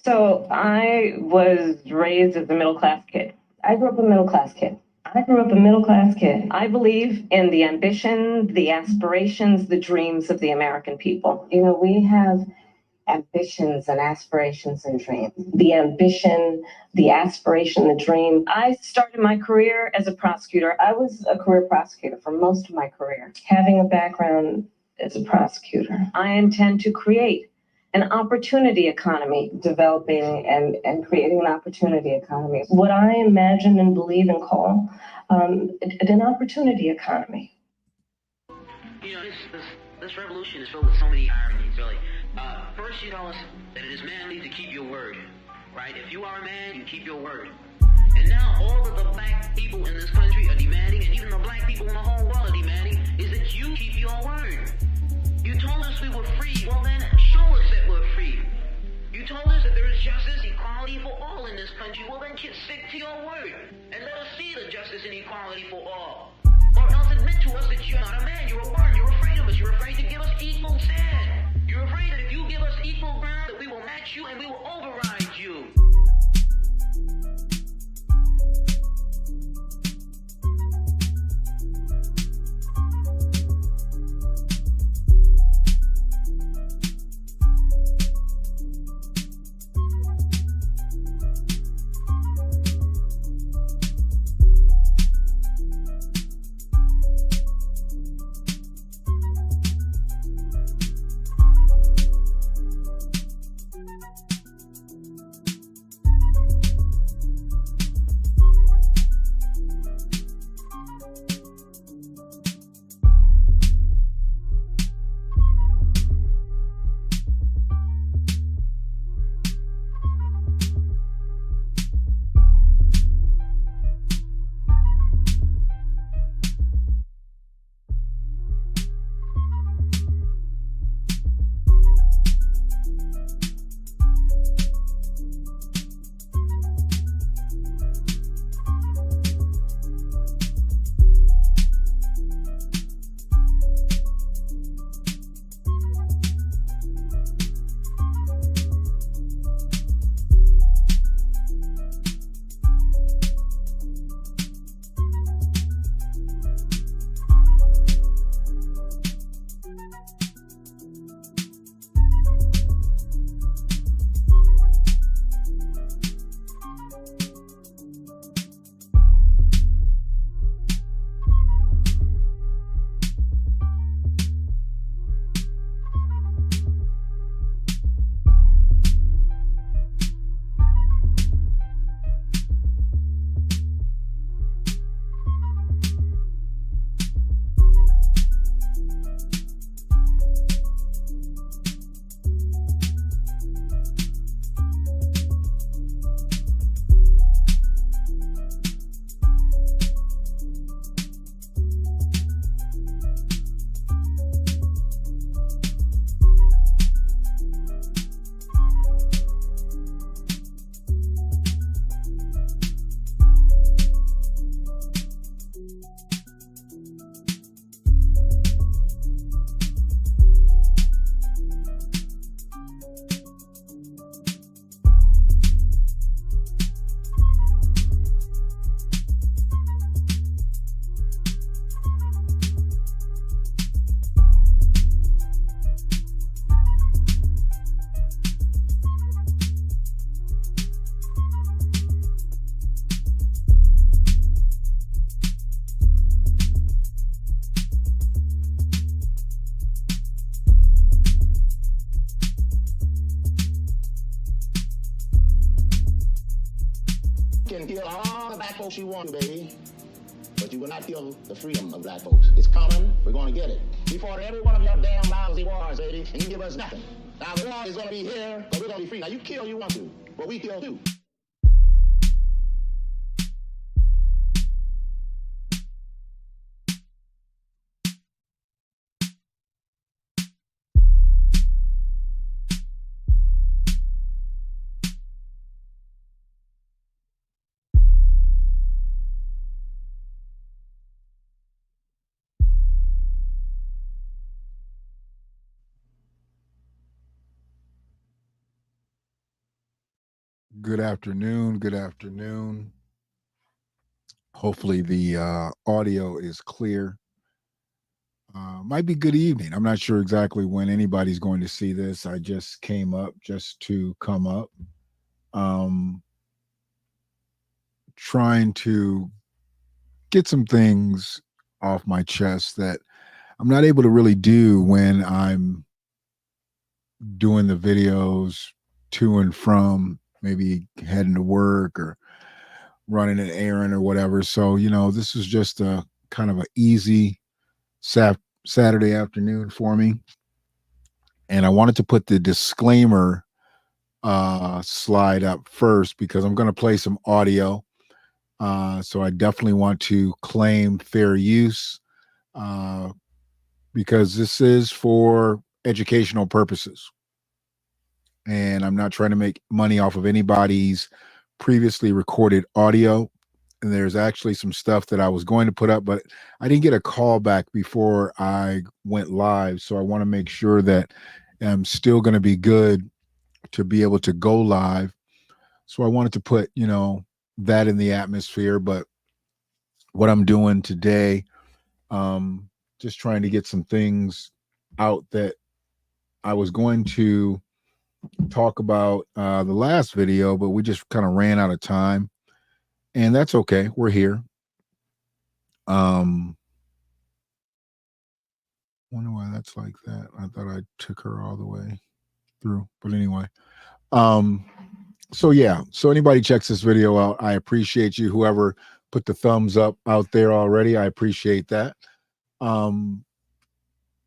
So I was raised as a middle class kid. I grew up a middle class kid. I grew up a middle class kid. I believe in the ambition, the aspirations, the dreams of the American people. You know, we have ambitions and aspirations and dreams. The ambition, the aspiration, the dream. I started my career as a prosecutor. I was a career prosecutor for most of my career. Having a background as a prosecutor, I intend to create an opportunity economy, developing and creating an opportunity economy. What I imagine and believe and call an opportunity economy. You know, this revolution is filled with so many ironies, really. First, you tell us that it is manly to keep your word, right? If you are a man, you keep your word. And now all of the black people in this country are demanding, and even the black people in the whole world are demanding, is that you keep your word. You told us we were free. Well, then show us that we're free. You told us that there is justice, equality for all in this country. Well, then stick to your word and let us see the justice and equality for all. Or else admit to us that you're not a man, you're a bird, you're afraid of us, you're afraid to give us equal stand. You're afraid that if you give us equal ground, that we will match you and we will override you. You can kill all the black folks you want, baby, but you will not kill the freedom of black folks. It's coming. We're going to get it. We fought every one of your damn lousy wars, baby, and you give us nothing. Now, the war is going to be here, but we're going to be free. Now, you kill you want to, but we kill too. Good afternoon. Good afternoon. Hopefully the audio is clear. Might be good evening. I'm not sure exactly when anybody's going to see this. I just came up just to come up. Um, Trying to get some things off my chest that I'm not able to really do when I'm doing the videos to and from, maybe heading to work or running an errand or whatever. So, this is just a kind of an easy Saturday afternoon for me. And I wanted to put the disclaimer slide up first because I'm going to play some audio. So I definitely want to claim fair use because this is for educational purposes. And I'm not trying to make money off of anybody's previously recorded audio. And there's actually some stuff that I was going to put up, but I didn't get a call back before I went live. So I want to make sure that I'm still going to be good to be able to go live. So I wanted to put, that in the atmosphere. But what I'm doing today, just trying to get some things out that I was going to talk about the last video, but we just kind of ran out of time. And that's okay. We're here. Wonder why that's like that. I thought I took her all the way through, but anyway. So yeah. So anybody checks this video out, I appreciate you. Whoever put the thumbs up out there already, I appreciate that.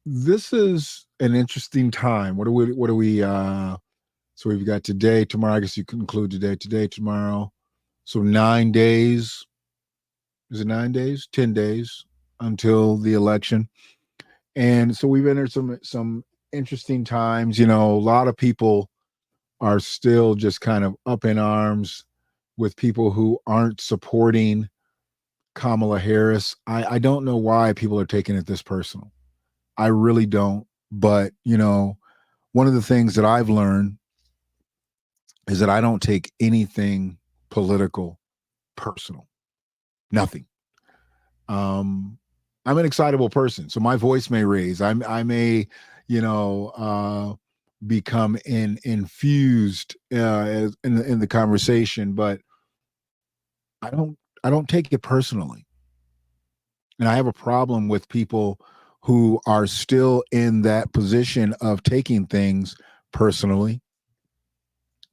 This is an interesting time. What do we? So we've got today, tomorrow. I guess you can include today, tomorrow. So 9 days. Is it 9 days? 10 days until the election. And so we've entered some interesting times. A lot of people are still just kind of up in arms with people who aren't supporting Kamala Harris. I don't know why people are taking it this personal. I really don't. But, one of the things that I've learned is that I don't take anything political personal. Nothing. I'm an excitable person, so my voice may raise. I may, become infused in the conversation, but I don't take it personally. And I have a problem with people who are still in that position of taking things personally,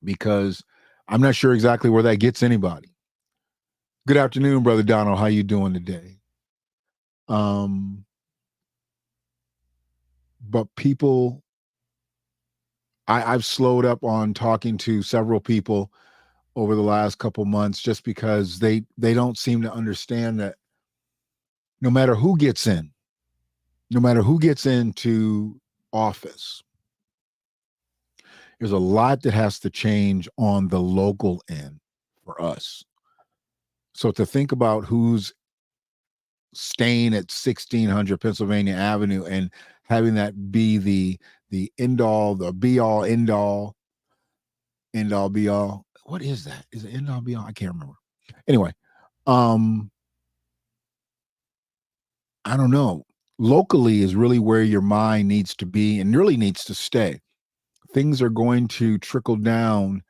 because I'm not sure exactly where that gets anybody. Good afternoon, Brother Donald. How you doing today? But people, I've slowed up on talking to several people over the last couple months just because they don't seem to understand that no matter who gets into office, there's a lot that has to change on the local end for us. So to think about who's staying at 1600 Pennsylvania Avenue and having that be the end all, the be all, end all be all. What is that? Is it end all be all? I can't remember. Anyway, I don't know. Locally is really where your mind needs to be and really needs to stay. Things are going to trickle down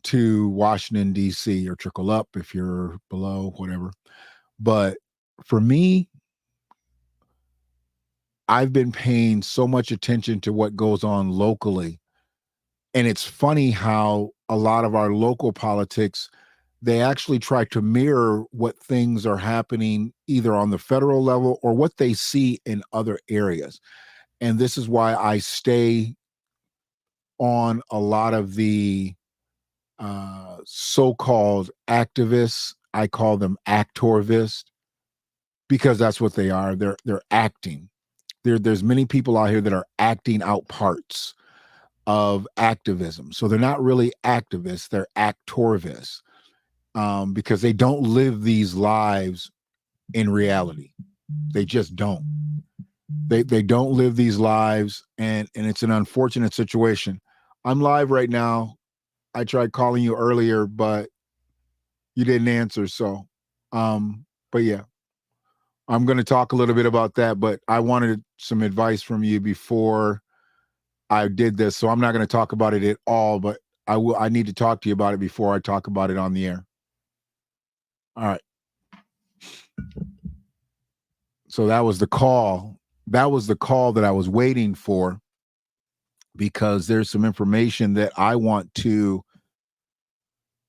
to Washington, D.C., or trickle up if you're below, whatever. But for me, I've been paying so much attention to what goes on locally. And it's funny how a lot of our local politics, they actually try to mirror what things are happening either on the federal level or what they see in other areas. And this is why I stay on a lot of the so-called activists. I call them actorvists because that's what they are. They're acting. There's many people out here that are acting out parts of activism. So they're not really activists, they're actorvists, because they don't live these lives in reality. They just don't. They don't live these lives, and it's an unfortunate situation. I'm live right now. I tried calling you earlier, but you didn't answer. So, but yeah, I'm going to talk a little bit about that, but I wanted some advice from you before I did this. So I'm not going to talk about it at all, but I need to talk to you about it before I talk about it on the air. All right. So that was the call. That was the call that I was waiting for, because there's some information that I want to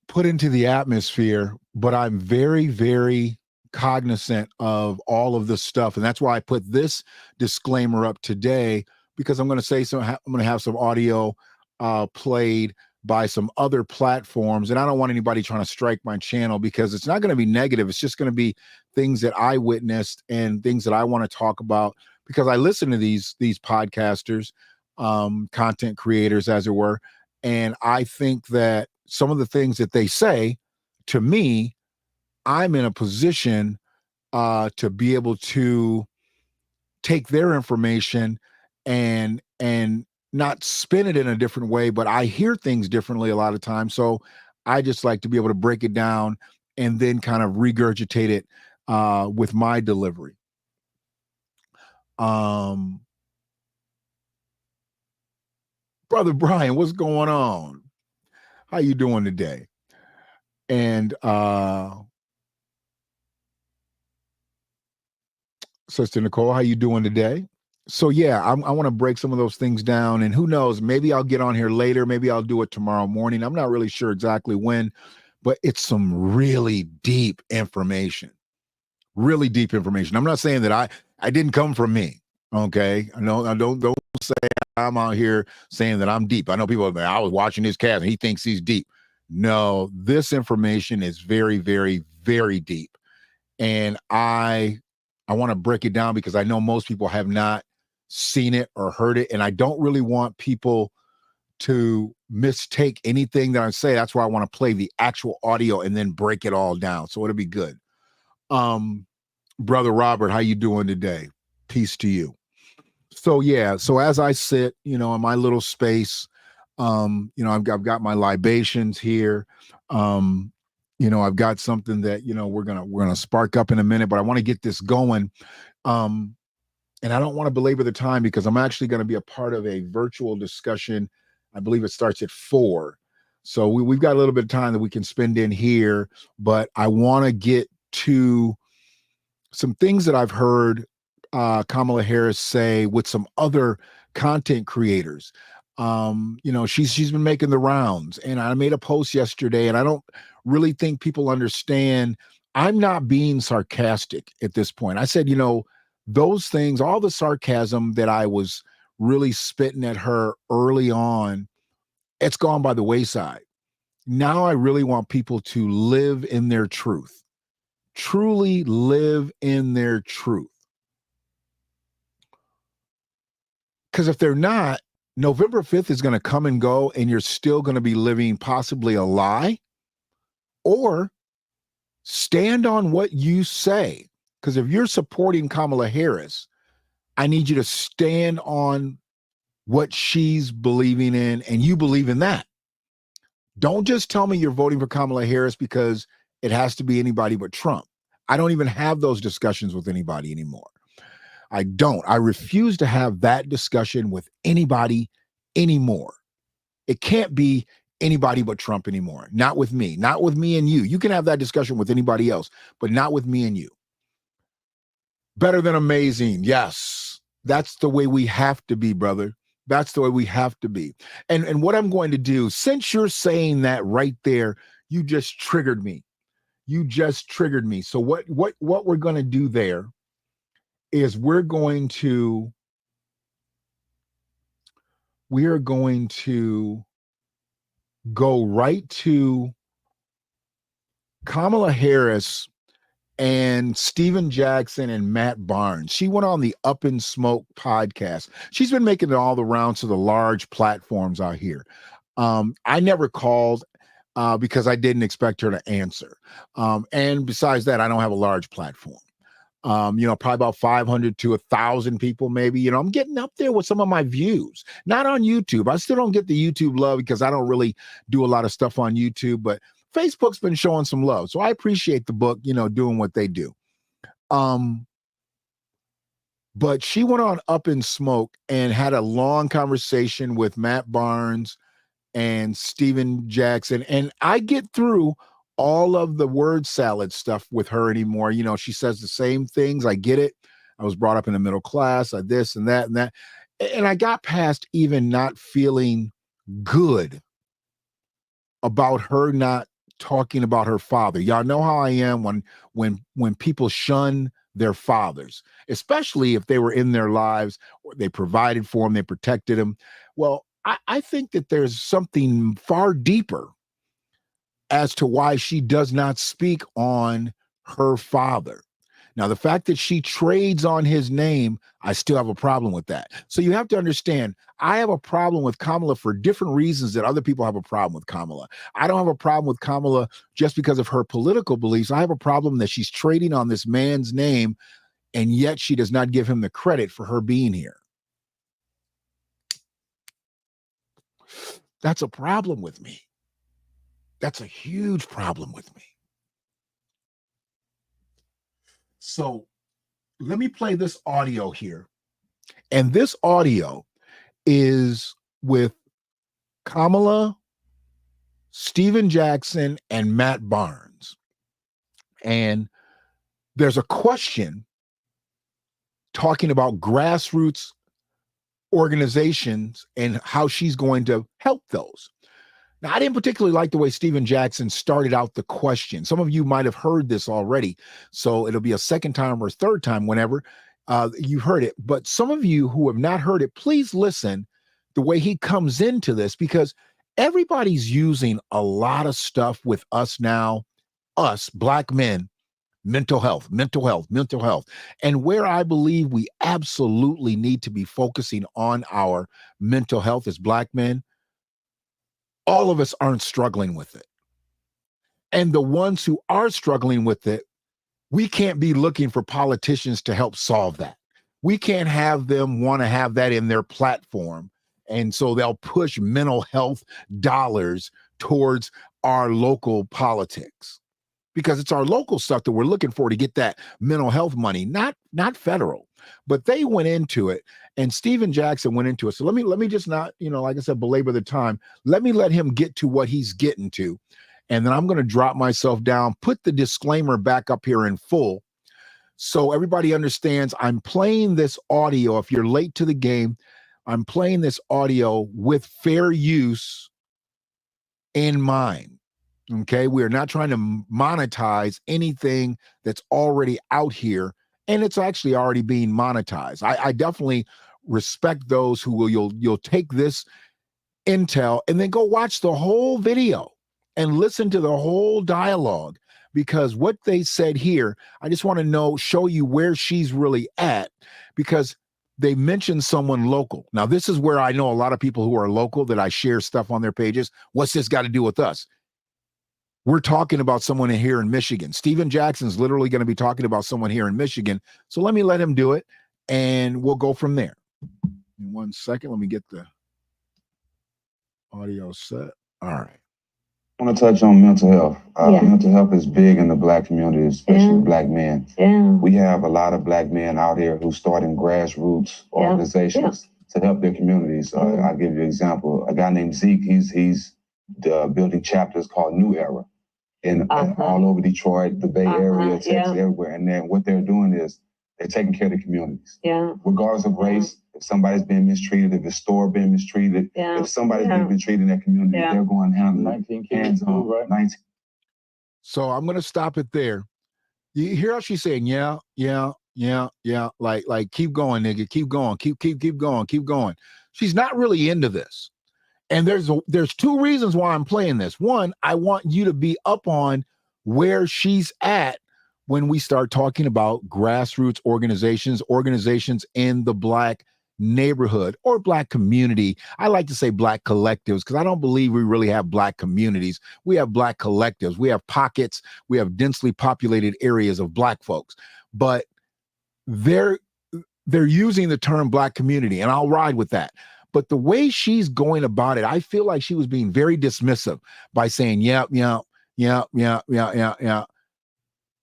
put into the atmosphere, but I'm very, very cognizant of all of this stuff. And that's why I put this disclaimer up today, because I'm going to say I'm going to have some audio played by some other platforms. And I don't want anybody trying to strike my channel, because it's not going to be negative. It's just going to be things that I witnessed and things that I want to talk about, because I listen to these podcasters, content creators, as it were. And I think that some of the things that they say, to me, I'm in a position to be able to take their information and not spin it in a different way, but I hear things differently a lot of times. So I just like to be able to break it down and then kind of regurgitate it with my delivery. Brother Brian, what's going on? How you doing today? And Sister Nicole, how you doing today? So yeah, I want to break some of those things down, and who knows, maybe I'll get on here later. Maybe I'll do it tomorrow morning. I'm not really sure exactly when, but it's some really deep information. Really deep information. I'm not saying that I didn't come from me. Okay, I don't say I'm out here saying that I'm deep. I know people, I was watching his cast and he thinks he's deep. No, this information is very, very, very deep. And I want to break it down, because I know most people have not seen it or heard it. And I don't really want people to mistake anything that I say. That's why I want to play the actual audio and then break it all down. So it'll be good. Brother Robert, how you doing today? Peace to you. So yeah, so as I sit, in my little space, I've got my libations here. I've got something that, we're gonna spark up in a minute, but I want to get this going. And I don't want to belabor the time, because I'm actually going to be a part of a virtual discussion. I believe it starts at 4. So we've got a little bit of time that we can spend in here, but I want to get to some things that I've heard Kamala Harris say with some other content creators. She's been making the rounds, and I made a post yesterday, and I don't really think people understand. I'm not being sarcastic at this point. I said, those things, all the sarcasm that I was really spitting at her early on, it's gone by the wayside. Now I really want people to live in their truth, truly live in their truth. Because if they're not, November 5th is going to come and go, and you're still going to be living possibly a lie, or stand on what you say. Because if you're supporting Kamala Harris, I need you to stand on what she's believing in, and you believe in that. Don't just tell me you're voting for Kamala Harris because it has to be anybody but Trump. I don't even have those discussions with anybody anymore. I don't. I refuse to have that discussion with anybody anymore. It can't be anybody but Trump anymore. Not with me. Not with me and you. You can have that discussion with anybody else, but not with me and you. Better than amazing. Yes. That's the way we have to be, brother. That's the way we have to be. And what I'm going to do, since you're saying that right there, you just triggered me. You just triggered me. So what we're going to do there is we are going to go right to Kamala Harris and Steven Jackson and Matt Barnes. She went on the Up in Smoke podcast. She's been making all the rounds to the large platforms out here. I never called because I didn't expect her to answer. And besides that, I don't have a large platform. Probably about 500 to 1,000 people, maybe. I'm getting up there with some of my views, not on YouTube. I still don't get the YouTube love because I don't really do a lot of stuff on YouTube, but Facebook's been showing some love. So I appreciate the book, doing what they do. But she went on Up in Smoke and had a long conversation with Matt Barnes and Steven Jackson. And I get through all of the word salad stuff with her anymore. She says the same things. I get it. I was brought up in the middle class, this and that and that. And I got past even not feeling good about her not talking about her father. Y'all know how I am when people shun their fathers, especially if they were in their lives, or they provided for them, they protected them. Well, I think that there's something far deeper as to why she does not speak on her father. Now, the fact that she trades on his name, I still have a problem with that. So you have to understand, I have a problem with Kamala for different reasons that other people have a problem with Kamala. I don't have a problem with Kamala just because of her political beliefs. I have a problem that she's trading on this man's name, and yet she does not give him the credit for her being here. That's a problem with me. That's a huge problem with me. So let me play this audio here. And this audio is with Kamala, Steven Jackson, and Matt Barnes. And there's a question talking about grassroots organizations and how she's going to help those. Now, I didn't particularly like the way Steven Jackson started out the question. Some of you might have heard this already, so it'll be a second time or a third time whenever you heard it. But some of you who have not heard it, please listen the way he comes into this, because everybody's using a lot of stuff with us now, us Black men, mental health. And where I believe we absolutely need to be focusing on our mental health as Black men, all of us aren't struggling with it. And the ones who are struggling with it, we can't be looking for politicians to help solve that. We can't have them want to have that in their platform. And so they'll push mental health dollars towards our local politics, because it's our local stuff that we're looking for to get that mental health money, not federal. But they went into it, and Steven Jackson went into it. So let me just not, like I said, belabor the time. Let me let him get to what he's getting to. And then I'm going to drop myself down, put the disclaimer back up here in full, so everybody understands I'm playing this audio. If you're late to the game, I'm playing this audio with fair use in mind. Okay, we are not trying to monetize anything that's already out here, and it's actually already being monetized. I definitely respect those who will you'll take this intel and then go watch the whole video and listen to the whole dialogue, because what they said here, I just want to show you where she's really at, because they mentioned someone local. Now, this is where I know a lot of people who are local that I share stuff on their pages. What's this got to do with us? We're talking about someone here in Michigan. Steven Jackson's literally going to be talking about someone here in Michigan. So let me let him do it, and we'll go from there. In 1 second, let me get the audio set. All right. I want to touch on mental health. Mental health is big in the Black community, especially Black men. We have a lot of Black men out here who start in grassroots organizations to help their communities. I'll give you an example. A guy named Zeke, he's building chapters called New Era in all over Detroit, the Bay Area, Texas, everywhere. And then what they're doing is they're taking care of the communities. Regardless of race, if somebody's being mistreated, if the store being mistreated, if somebody's being mistreated in that community, they're going handle 19 kids on, right? 19. So I'm going to stop it there. You hear how she's saying, yeah. Like, keep going, nigga, keep going, keep going. She's not really into this. And there's two reasons why I'm playing this. One, I want you to be up on where she's at when we start talking about grassroots organizations in the Black neighborhood or Black community. I like to say Black collectives, because I don't believe we really have Black communities. We have Black collectives. We have pockets. We have densely populated areas of Black folks. But they're using the term Black community, and I'll ride with that. But the way she's going about it, I feel like she was being very dismissive by saying, yeah.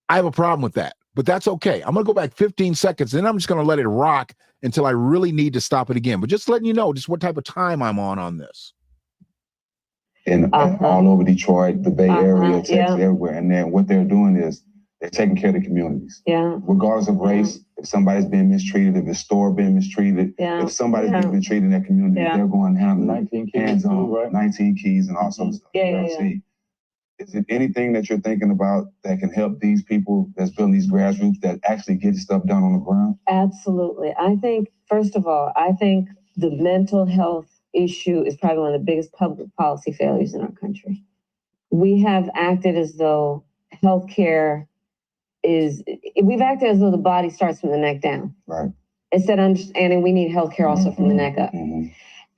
I have a problem with that, but that's okay. I'm going to go back 15 seconds, and then I'm just going to let it rock until I really need to stop it again. But just letting you know just what type of time I'm on this. And all over Detroit, the Bay Area, Texas, everywhere. And then what they're doing is they're taking care of the communities. Yeah. Regardless of race, if somebody's being mistreated, if the store being mistreated, if somebody's being mistreated in that community, they're going to handle 19 keys, right? 19 keys and all sorts of stuff. Is it anything that you're thinking about that can help these people that's building these grassroots that actually get stuff done on the ground? Absolutely. I think, first of all, the mental health issue is probably one of the biggest public policy failures in our country. We have acted as though healthcare we've acted as though the body starts from the neck down. Right. Instead of understanding we need healthcare also from the neck up.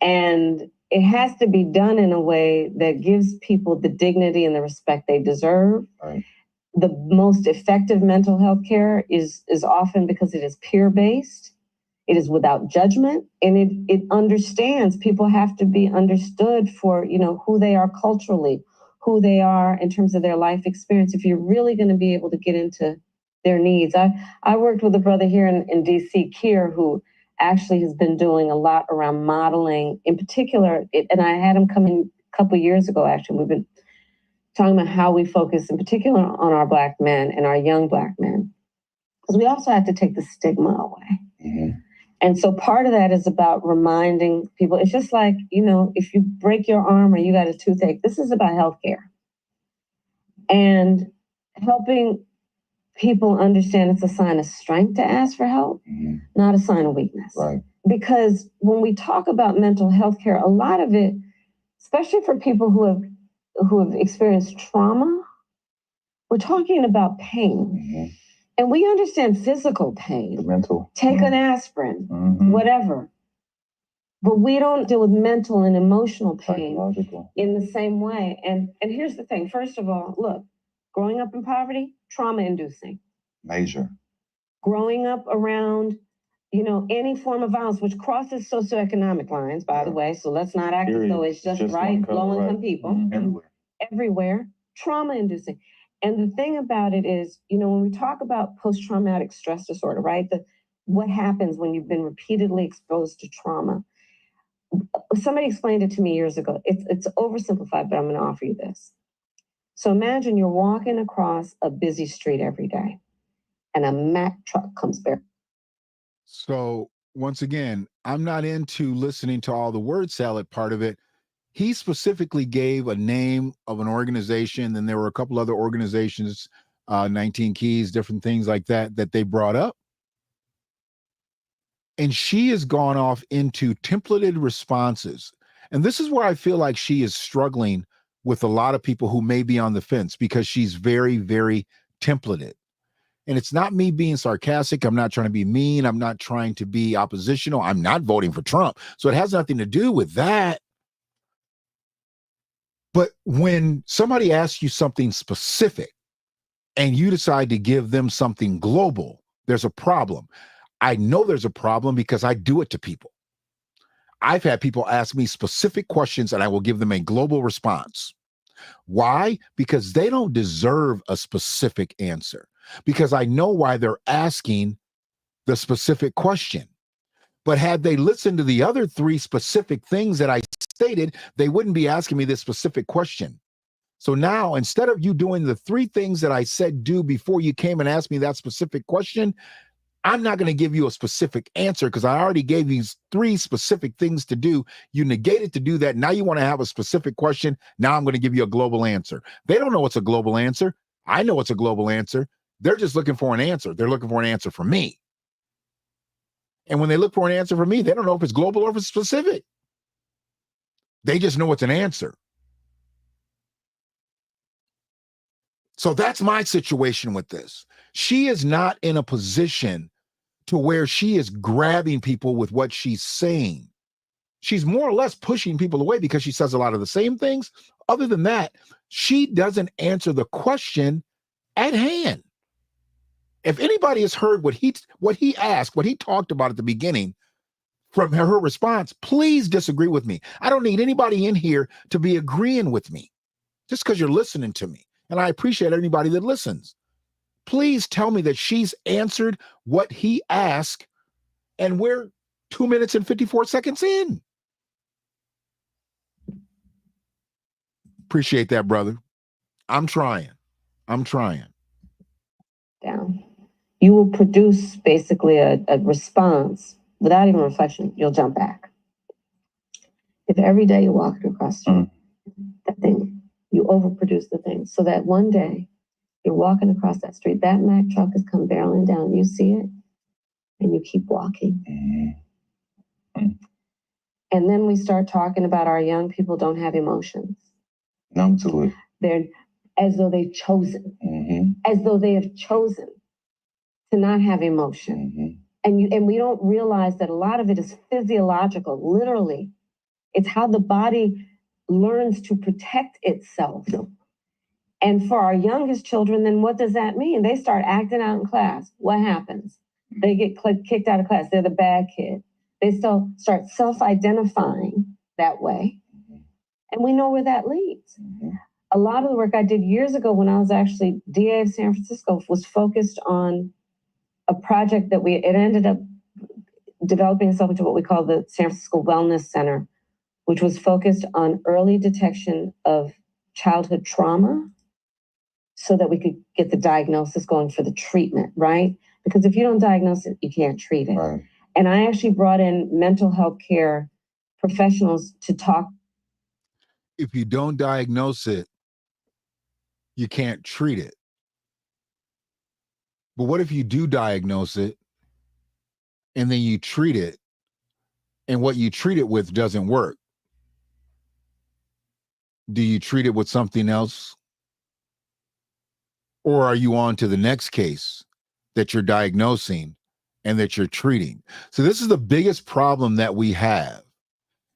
And it has to be done in a way that gives people the dignity and the respect they deserve. Right. The most effective mental health care is often because it is peer-based. It is without judgment, and it understands people have to be understood for, who they are culturally, who they are in terms of their life experience. If you're really going to be able to get into their needs. I worked with a brother here in DC, Kier, who actually has been doing a lot around modeling in particular. And I had him come in a couple of years ago, actually. We've been talking about how we focus in particular on our Black men and our young Black men, because we also have to take the stigma away. And so part of that is about reminding people, it's just like, if you break your arm or you got a toothache, this is about healthcare. And helping people understand it's a sign of strength to ask for help, not a sign of weakness. Right. Because when we talk about mental health care, a lot of it, especially for people who have experienced trauma, we're talking about pain. And we understand physical pain. The mental. Take an aspirin, whatever. But we don't deal with mental and emotional pain in the same way. And here's the thing. First of all, look, growing up in poverty, trauma-inducing. Major. Growing up around, any form of violence, which crosses socioeconomic lines, by the way. So let's not act as though it's just low-income people. Everywhere. Trauma-inducing. And the thing about it is, when we talk about post-traumatic stress disorder, right? What happens when you've been repeatedly exposed to trauma? Somebody explained it to me years ago. It's oversimplified, but I'm going to offer you this. So imagine you're walking across a busy street every day, and a Mack truck comes by. So once again, I'm not into listening to all the word salad part of it. He specifically gave a name of an organization, and there were a couple other organizations, 19 Keys, different things like that they brought up. And she has gone off into templated responses. And this is where I feel like she is struggling with a lot of people who may be on the fence, because she's very, very templated. And it's not me being sarcastic. I'm not trying to be mean. I'm not trying to be oppositional. I'm not voting for Trump. So it has nothing to do with that. But when somebody asks you something specific and you decide to give them something global, there's a problem. I know there's a problem because I do it to people. I've had people ask me specific questions and I will give them a global response. Why? Because they don't deserve a specific answer, because I know why they're asking the specific question. But had they listened to the other three specific things that I stated, they wouldn't be asking me this specific question. So now, instead of you doing the three things that I said do before you came and asked me that specific question, I'm not going to give you a specific answer because I already gave you three specific things to do. You negated to do that. Now you want to have a specific question. Now I'm going to give you a global answer. They don't know what's a global answer. I know what's a global answer. They're just looking for an answer. They're looking for an answer from me. And when they look for an answer from me, they don't know if it's global or if it's specific. They just know it's an answer. So that's my situation with this. She is not in a position to where she is grabbing people with what she's saying. She's more or less pushing people away because she says a lot of the same things. Other than that, she doesn't answer the question at hand. If anybody has heard what he asked, what he talked about at the beginning from her response, please disagree with me. I don't need anybody in here to be agreeing with me just because you're listening to me. And I appreciate anybody that listens. Please tell me that she's answered what he asked, and we're 2 minutes and 54 seconds in. Appreciate that, brother. I'm trying. Down. You will produce basically a response without even reflection. You'll jump back. If every day you're walking across the street, that thing, you overproduce the thing, so that one day you're walking across that street, that Mack truck has come barreling down, you see it, and you keep walking. And then we start talking about our young people don't have emotions. Numb to it. They're as though they've chosen, as though they have chosen to not have emotion. And we don't realize that a lot of it is physiological, literally. It's how the body learns to protect itself. And for our youngest children, then what does that mean? They start acting out in class. What happens? They get kicked out of class. They're the bad kid. They still start self-identifying that way. And we know where that leads. A lot of the work I did years ago when I was actually DA of San Francisco was focused on a project that it ended up developing itself into what we call the San Francisco Wellness Center, which was focused on early detection of childhood trauma so that we could get the diagnosis going for the treatment, right? Because if you don't diagnose it, you can't treat it. Right. And I actually brought in mental health care professionals to talk. If you don't diagnose it, you can't treat it. But what if you do diagnose it and then you treat it, and what you treat it with doesn't work? Do you treat it with something else? Or are you on to the next case that you're diagnosing and that you're treating? So this is the biggest problem that we have.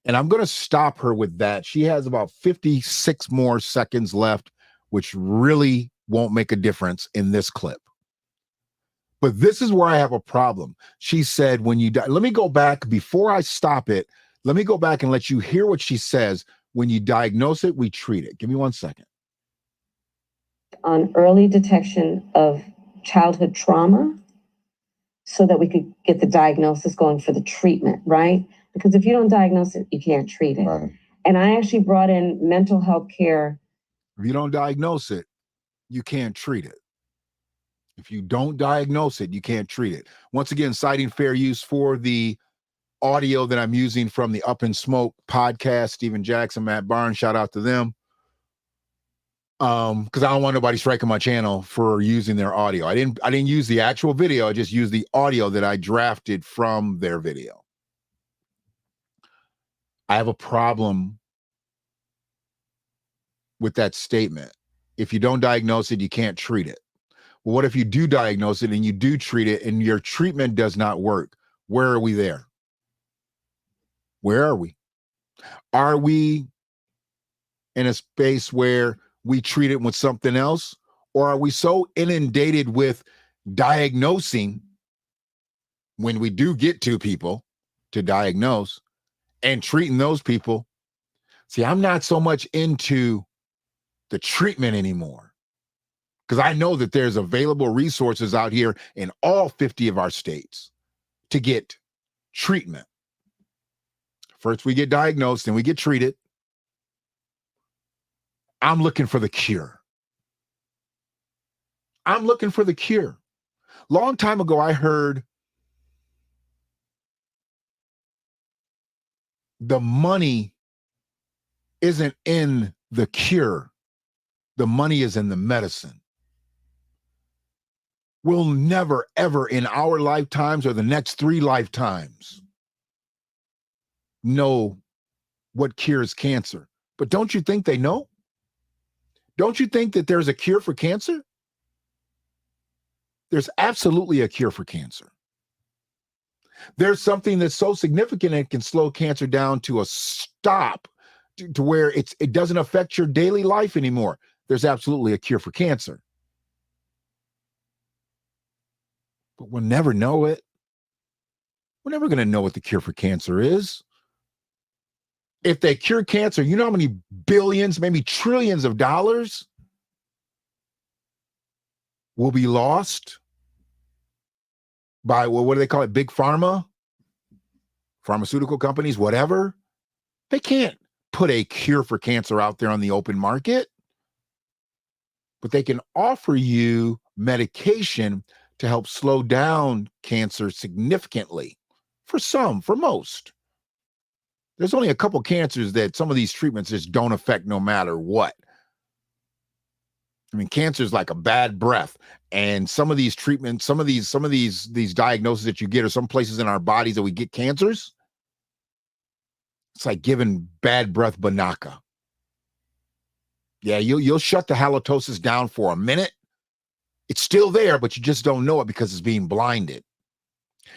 And I'm going to stop her with that. She has about 56 more seconds left, which really won't make a difference in this clip. But this is where I have a problem. She said, when you let me go back before I stop it. Let me go back and let you hear what she says. When you diagnose it, we treat it. Give me 1 second. On early detection of childhood trauma so that we could get the diagnosis going for the treatment, right? Because if you don't diagnose it, you can't treat it. Right. And I actually brought in mental health care. If you don't diagnose it, you can't treat it. If you don't diagnose it, you can't treat it. Once again, citing fair use for the audio that I'm using from the Up in Smoke podcast, Stephen Jackson, Matt Barnes, shout out to them. Because I don't want nobody striking my channel for using their audio. I didn't use the actual video. I just used the audio that I drafted from their video. I have a problem with that statement. If you don't diagnose it, you can't treat it. Well, what if you do diagnose it and you do treat it and your treatment does not work? Where are we there? Where are we? Are we in a space where we treat it with something else? Or are we so inundated with diagnosing when we do get to people to diagnose and treating those people? See, I'm not so much into the treatment anymore because I know that there's available resources out here in all 50 of our states to get treatment. First, we get diagnosed and we get treated. I'm looking for the cure. I'm looking for the cure. Long time ago, I heard the money isn't in the cure. The money is in the medicine. We'll never, ever in our lifetimes or the next 3 lifetimes know what cures cancer. But don't you think they know? Don't you think that there's a cure for cancer? There's absolutely a cure for cancer. There's something that's so significant it can slow cancer down to a stop, to where it doesn't affect your daily life anymore. There's absolutely a cure for cancer. but we'll never know it. We're never going to know what the cure for cancer is. If they cure cancer, you know how many billions, maybe trillions of dollars will be lost by, well, what do they call it? Big pharma, pharmaceutical companies, whatever. They can't put a cure for cancer out there on the open market, but they can offer you medication to help slow down cancer significantly. For some, for most. There's only a couple cancers that some of these treatments just don't affect no matter what. I mean, cancer is like a bad breath, and some of these treatments, some of these diagnoses that you get, or some places in our bodies that we get cancers, it's like giving bad breath Banaka. Yeah, you'll shut the halitosis down for a minute. It's still there, but you just don't know it because it's being blinded.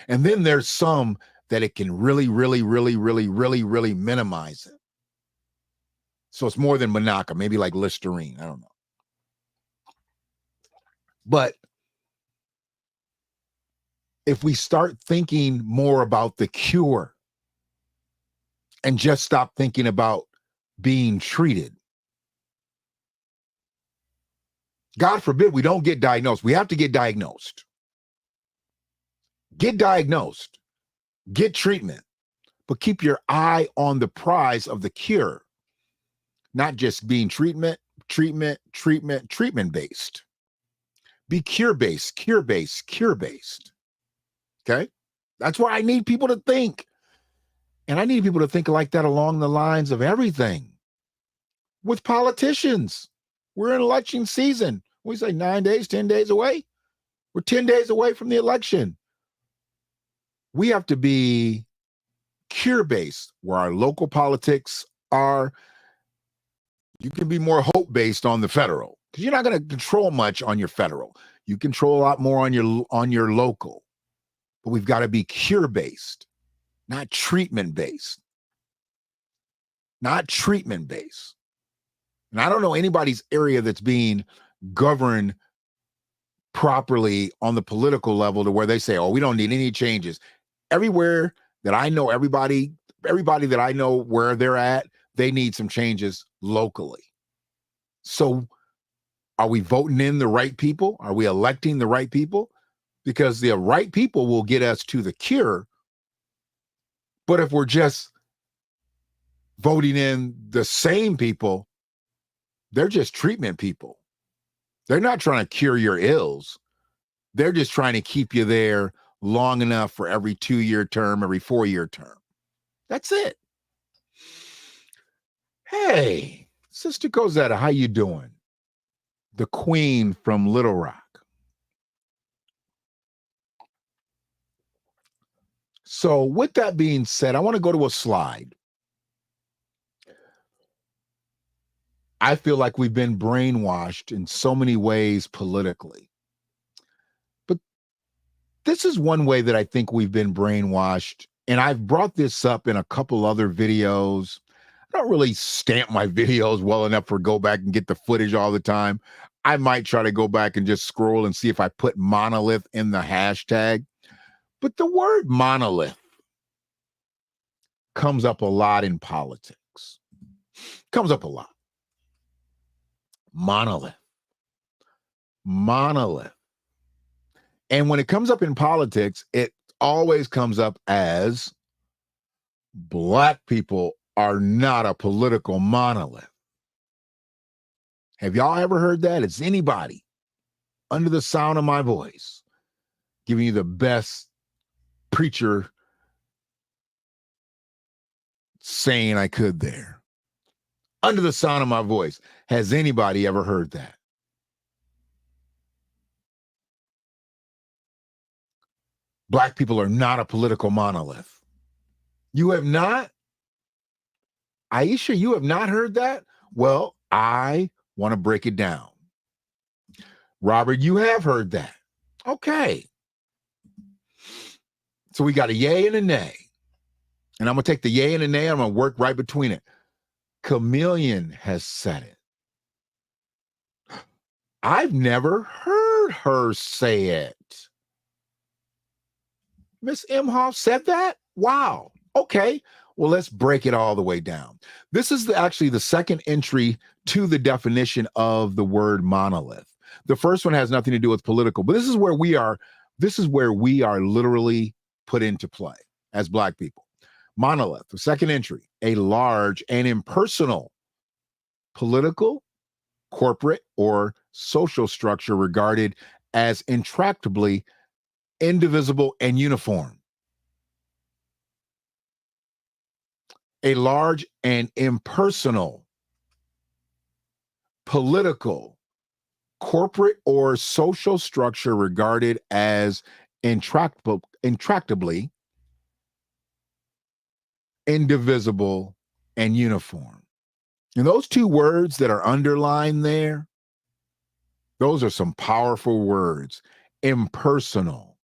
And then there's some that it can really, really, really, really, really, really minimize it. So it's more than Banaka, maybe like Listerine. I don't know. But if we start thinking more about the cure and just stop thinking about being treated, God forbid we don't get diagnosed. We have to get diagnosed. Get diagnosed. Get treatment. But keep your eye on the prize of the cure. Not just being treatment based. Be cure-based. Okay? That's why I need people to think. And I need people to think like that along the lines of everything. With politicians. We're in election season. We say 9 days, 10 days away. We're 10 days away from the election. We have to be cure-based, where our local politics are. You can be more hope-based on the federal, because you're not going to control much on your federal. You control a lot more on your local. But we've got to be cure-based, not treatment-based. Not treatment-based. And I don't know anybody's area that's being governed properly on the political level to where they say, oh, we don't need any changes. Everywhere that I know, everybody that I know where they're at, they need some changes locally. So are we voting in the right people? Are we electing the right people? Because the right people will get us to the cure. But if we're just voting in the same people, they're just treatment people. They're not trying to cure your ills. They're just trying to keep you there long enough for every 2-year term, every 4-year term. That's it. Hey, Sister Cosetta, how you doing? The Queen from Little Rock. So with that being said, I want to go to a slide. I feel like we've been brainwashed in so many ways politically. But this is one way that I think we've been brainwashed. And I've brought this up in a couple other videos. I don't really stamp my videos well enough for go back and get the footage all the time. I might try to go back and just scroll and see if I put monolith in the hashtag. But the word monolith comes up a lot in politics. Comes up a lot. Monolith. And when it comes up in politics, it always comes up as Black people are not a political monolith. Have y'all ever heard that? It's anybody under the sound of my voice giving you the best preacher saying I could there. Under the sound of my voice. Has anybody ever heard that? Black people are not a political monolith. You have not? Aisha, you have not heard that? Well, I want to break it down. Robert, you have heard that. Okay. So we got a yay and a nay. And I'm going to take the yay and the nay. I'm going to work right between it. Chameleon has said it. I've never heard her say it. Miss Imhoff said that? Wow. Okay. Well, let's break it all the way down. This is actually the second entry to the definition of the word monolith. The first one has nothing to do with political, but this is where we are. This is where we are literally put into play as Black people. Monolith, the second entry, a large and impersonal political, corporate, or social structure regarded as intractably indivisible and uniform. A large and impersonal political, corporate, or social structure regarded as intractably indivisible and uniform. And those two words that are underlined there, those are some powerful words. Impersonal,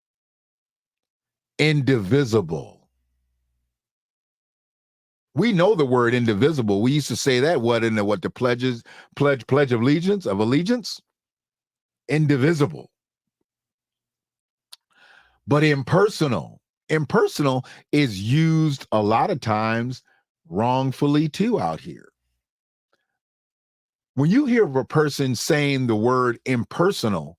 indivisible. We know the word indivisible. We used to say that the pledge of allegiance, indivisible. But impersonal is used a lot of times wrongfully too out here. When you hear of a person saying the word impersonal,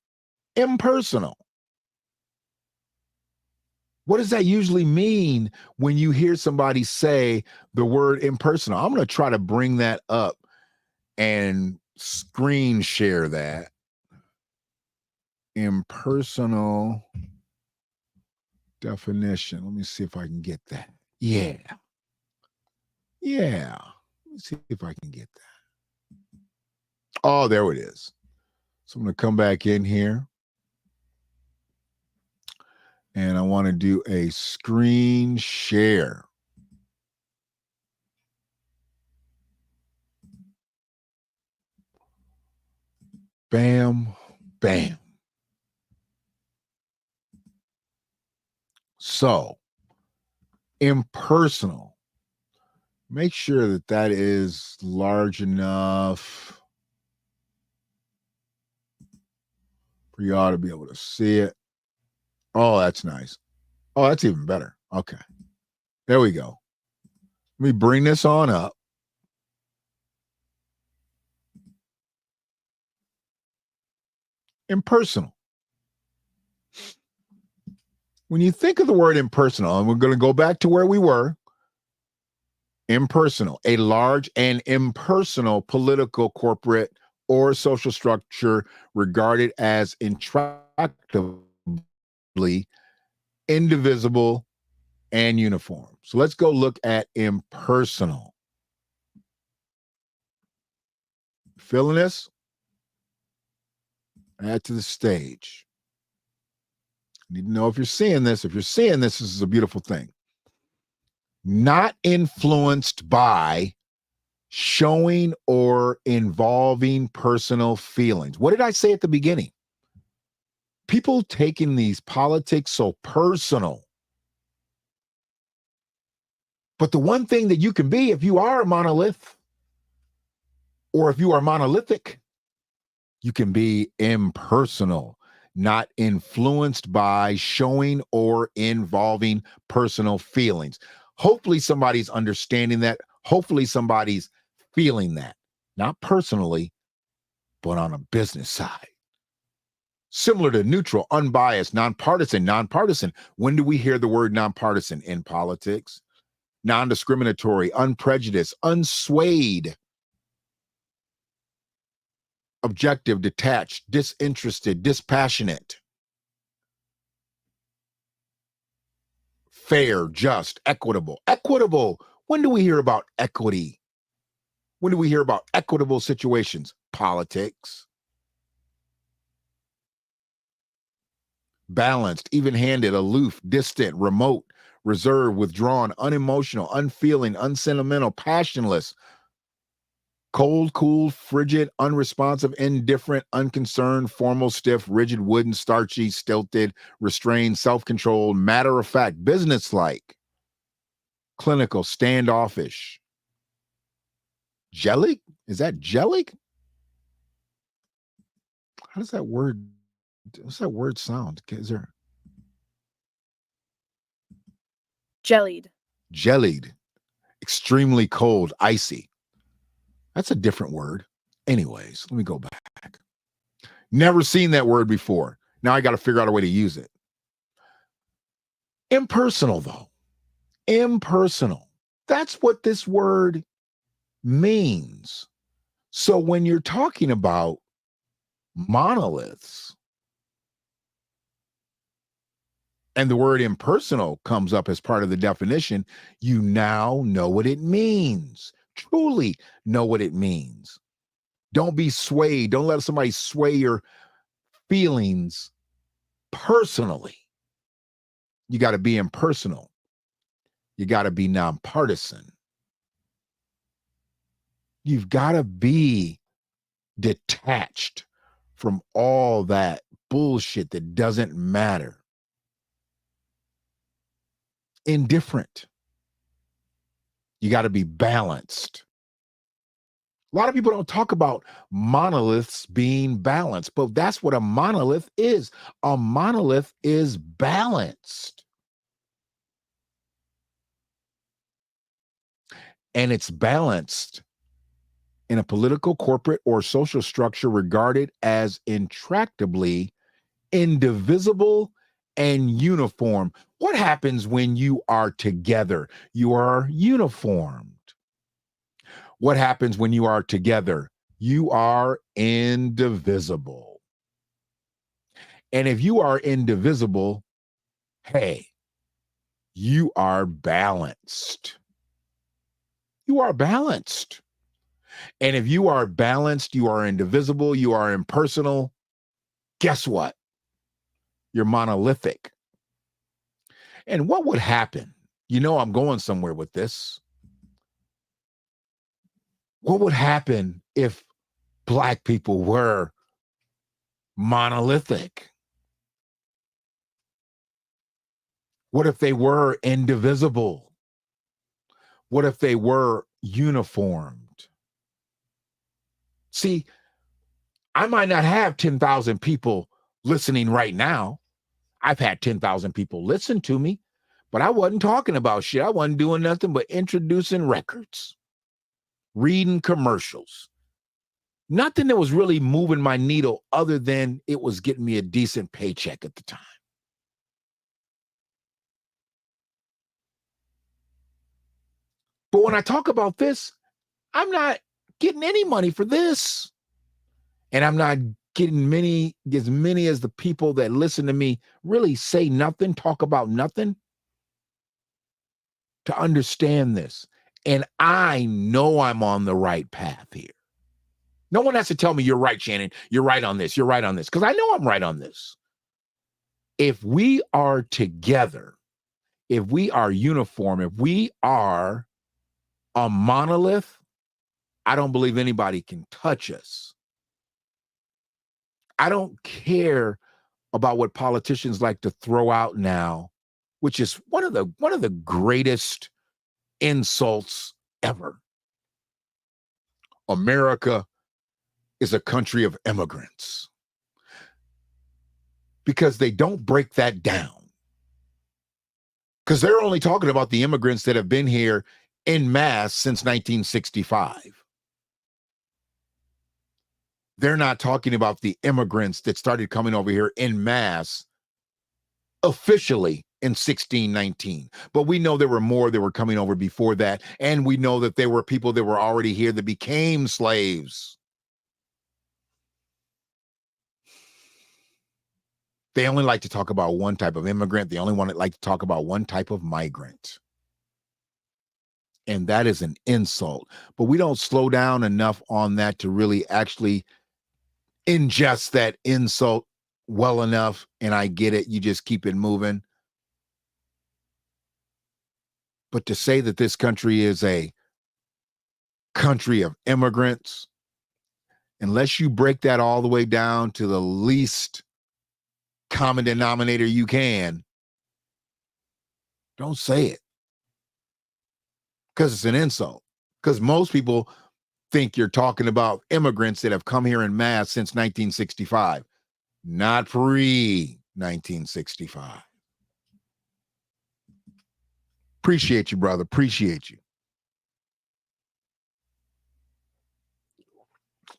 what does that usually mean when you hear somebody say the word impersonal? I'm going to try to bring that up and screen share that. Impersonal definition. Let me see if I can get that. Yeah. Let me see if I can get that. Oh, there it is. So I'm going to come back in here. And I want to do a screen share. Bam, bam. So, impersonal. Make sure that that is large enough for y'all to be able to see it. Oh, that's nice. Oh, that's even better. Okay. There we go. Let me bring this on up. Impersonal. When you think of the word impersonal, and we're going to go back to where we were, impersonal, a large and impersonal political, corporate, or social structure regarded as intractable, indivisible, and uniform. So let's go look at impersonal. Feeling this? Add to the stage. I need to know if you're seeing this. If you're seeing this, this is a beautiful thing. Not influenced by, showing, or involving personal feelings. What did I say at the beginning? People taking these politics so personal. But the one thing that you can be, if you are a monolith, or if you are monolithic, you can be impersonal, not influenced by, showing, or involving personal feelings. Hopefully somebody's understanding that. Hopefully somebody's feeling that, not personally, but on a business side. Similar to neutral, unbiased, nonpartisan. When do we hear the word nonpartisan in politics? Non-discriminatory, unprejudiced, unswayed, objective, detached, disinterested, dispassionate, fair, just, equitable. Equitable. When do we hear about equity? When do we hear about equitable situations? Politics. Balanced, even-handed, aloof, distant, remote, reserved, withdrawn, unemotional, unfeeling, unsentimental, passionless, cold, cool, frigid, unresponsive, indifferent, unconcerned, formal, stiff, rigid, wooden, starchy, stilted, restrained, self-controlled, matter-of-fact, businesslike, clinical, standoffish. Jelly? Is that jelly? How does that word, what's that word sound? Is there? Jellied. Jellied. Extremely cold, icy. That's a different word. Anyways, let me go back. Never seen that word before. Now I got to figure out a way to use it. Impersonal, though. Impersonal. That's what this word means. So when you're talking about monoliths and the word impersonal comes up as part of the definition, you now know what it means. Truly know what it means. Don't be swayed. Don't let somebody sway your feelings personally. You got to be impersonal. You got to be nonpartisan. You've got to be detached from all that bullshit that doesn't matter. Indifferent. You got to be balanced. A lot of people don't talk about monoliths being balanced, but that's what a monolith is. A monolith is balanced. And it's balanced in a political, corporate, or social structure regarded as intractably indivisible and uniform. What happens when you are together? You are uniformed. What happens when you are together? You are indivisible. And if you are indivisible, hey, you are balanced. You are balanced. And if you are balanced, you are indivisible, you are impersonal, guess what? You're monolithic. And what would happen? You know, I'm going somewhere with this. What would happen if Black people were monolithic? What if they were indivisible? What if they were uniformed? See, I might not have 10,000 people listening right now. I've had 10,000 people listen to me, but I wasn't talking about shit. I wasn't doing nothing but introducing records, reading commercials. Nothing that was really moving my needle other than it was getting me a decent paycheck at the time. But when I talk about this, I'm not getting any money for this. And I'm not getting as many as the people that listen to me really say nothing, talk about nothing, to understand this. And I know I'm on the right path here. No one has to tell me, you're right, Shannon. You're right on this. You're right on this. Because I know I'm right on this. If we are together, if we are uniform, if we are a monolith, I don't believe anybody can touch us. I don't care about what politicians like to throw out now, which is one of the greatest insults ever. America is a country of immigrants. Because they don't break that down. Because they're only talking about the immigrants that have been here en masse since 1965. They're not talking about the immigrants that started coming over here en masse officially in 1619. But we know there were more that were coming over before that. And we know that there were people that were already here that became slaves. They only like to talk about one type of immigrant. They only like to talk about one type of migrant. And that is an insult. But we don't slow down enough on that to really actually ingest that insult well enough. And I get it. You just keep it moving. But to say that this country is a country of immigrants, unless you break that all the way down to the least common denominator you can, don't say it. Because it's an insult. Because most people think you're talking about immigrants that have come here en masse since 1965, not pre-1965. Appreciate you, brother. Appreciate you.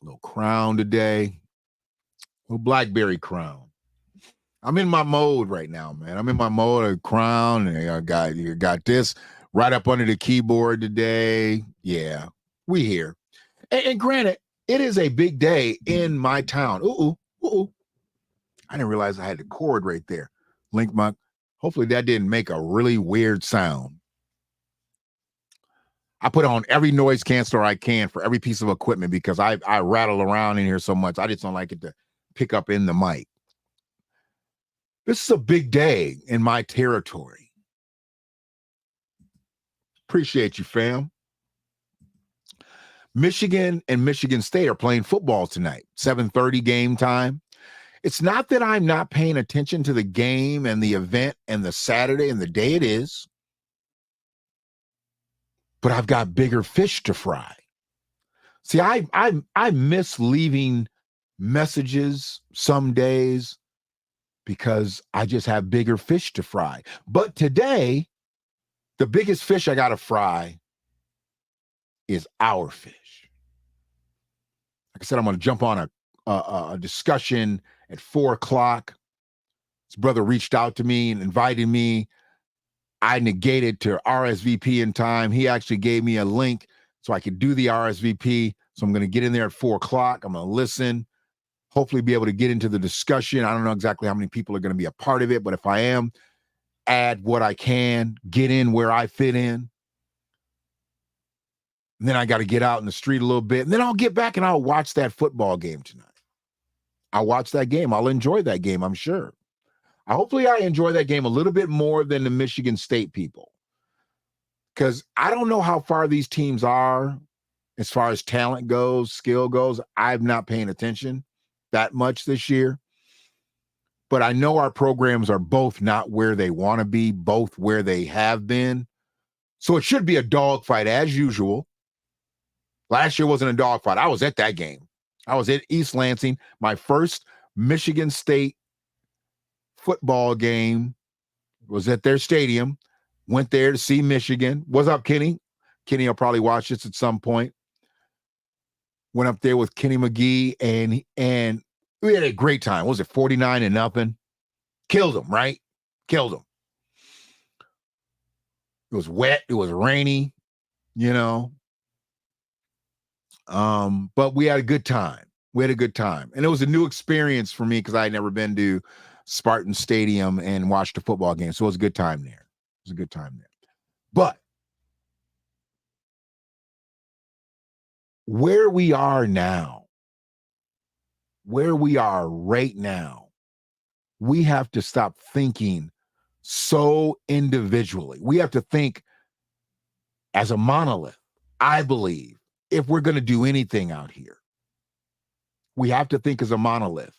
Little crown today. Little Blackberry crown. I'm in my mode right now, man. I'm in my mode of crown, and you got this right up under the keyboard today. Yeah, we here. And granted, it is a big day in my town. Ooh. I didn't realize I had the cord right there. Link my. Hopefully that didn't make a really weird sound. I put on every noise canceller I can for every piece of equipment because I rattle around in here so much. I just don't like it to pick up in the mic. This is a big day in my territory. Appreciate you, fam. Michigan and Michigan State are playing football tonight, 7:30 game time. It's not that I'm not paying attention to the game and the event and the Saturday and the day it is, but I've got bigger fish to fry. See, I miss leaving messages some days because I just have bigger fish to fry. But today, the biggest fish I got to fry is our fish. Like I said, I'm going to jump on a discussion at 4:00. This brother reached out to me and invited me. I negated to RSVP in time. He actually gave me a link so I could do the RSVP. So I'm going to get in there at 4:00. I'm going to listen, hopefully be able to get into the discussion. I don't know exactly how many people are going to be a part of it, but if I am, add what I can, get in where I fit in. And then I got to get out in the street a little bit. And then I'll get back and I'll watch that football game tonight. I'll watch that game. I'll enjoy that game, I'm sure. Hopefully I enjoy that game a little bit more than the Michigan State people. Because I don't know how far these teams are as far as talent goes, skill goes. I'm not paying attention that much this year. But I know our programs are both not where they want to be, both where they have been. So it should be a dogfight as usual. Last year wasn't a dogfight. I was at that game. I was at East Lansing, my first Michigan State football game was at their stadium. Went there to see Michigan. What's up, Kenny? Kenny will probably watch this at some point. Went up there with Kenny McGee, and we had a great time. What was it, 49-0? Killed them, right? Killed them. It was wet. It was rainy, but we had a good time. And it was a new experience for me because I had never been to Spartan Stadium and watched a football game. So it was a good time there. But where we are right now, we have to stop thinking so individually. We have to think as a monolith, I believe, if we're going to do anything out here. We have to think as a monolith.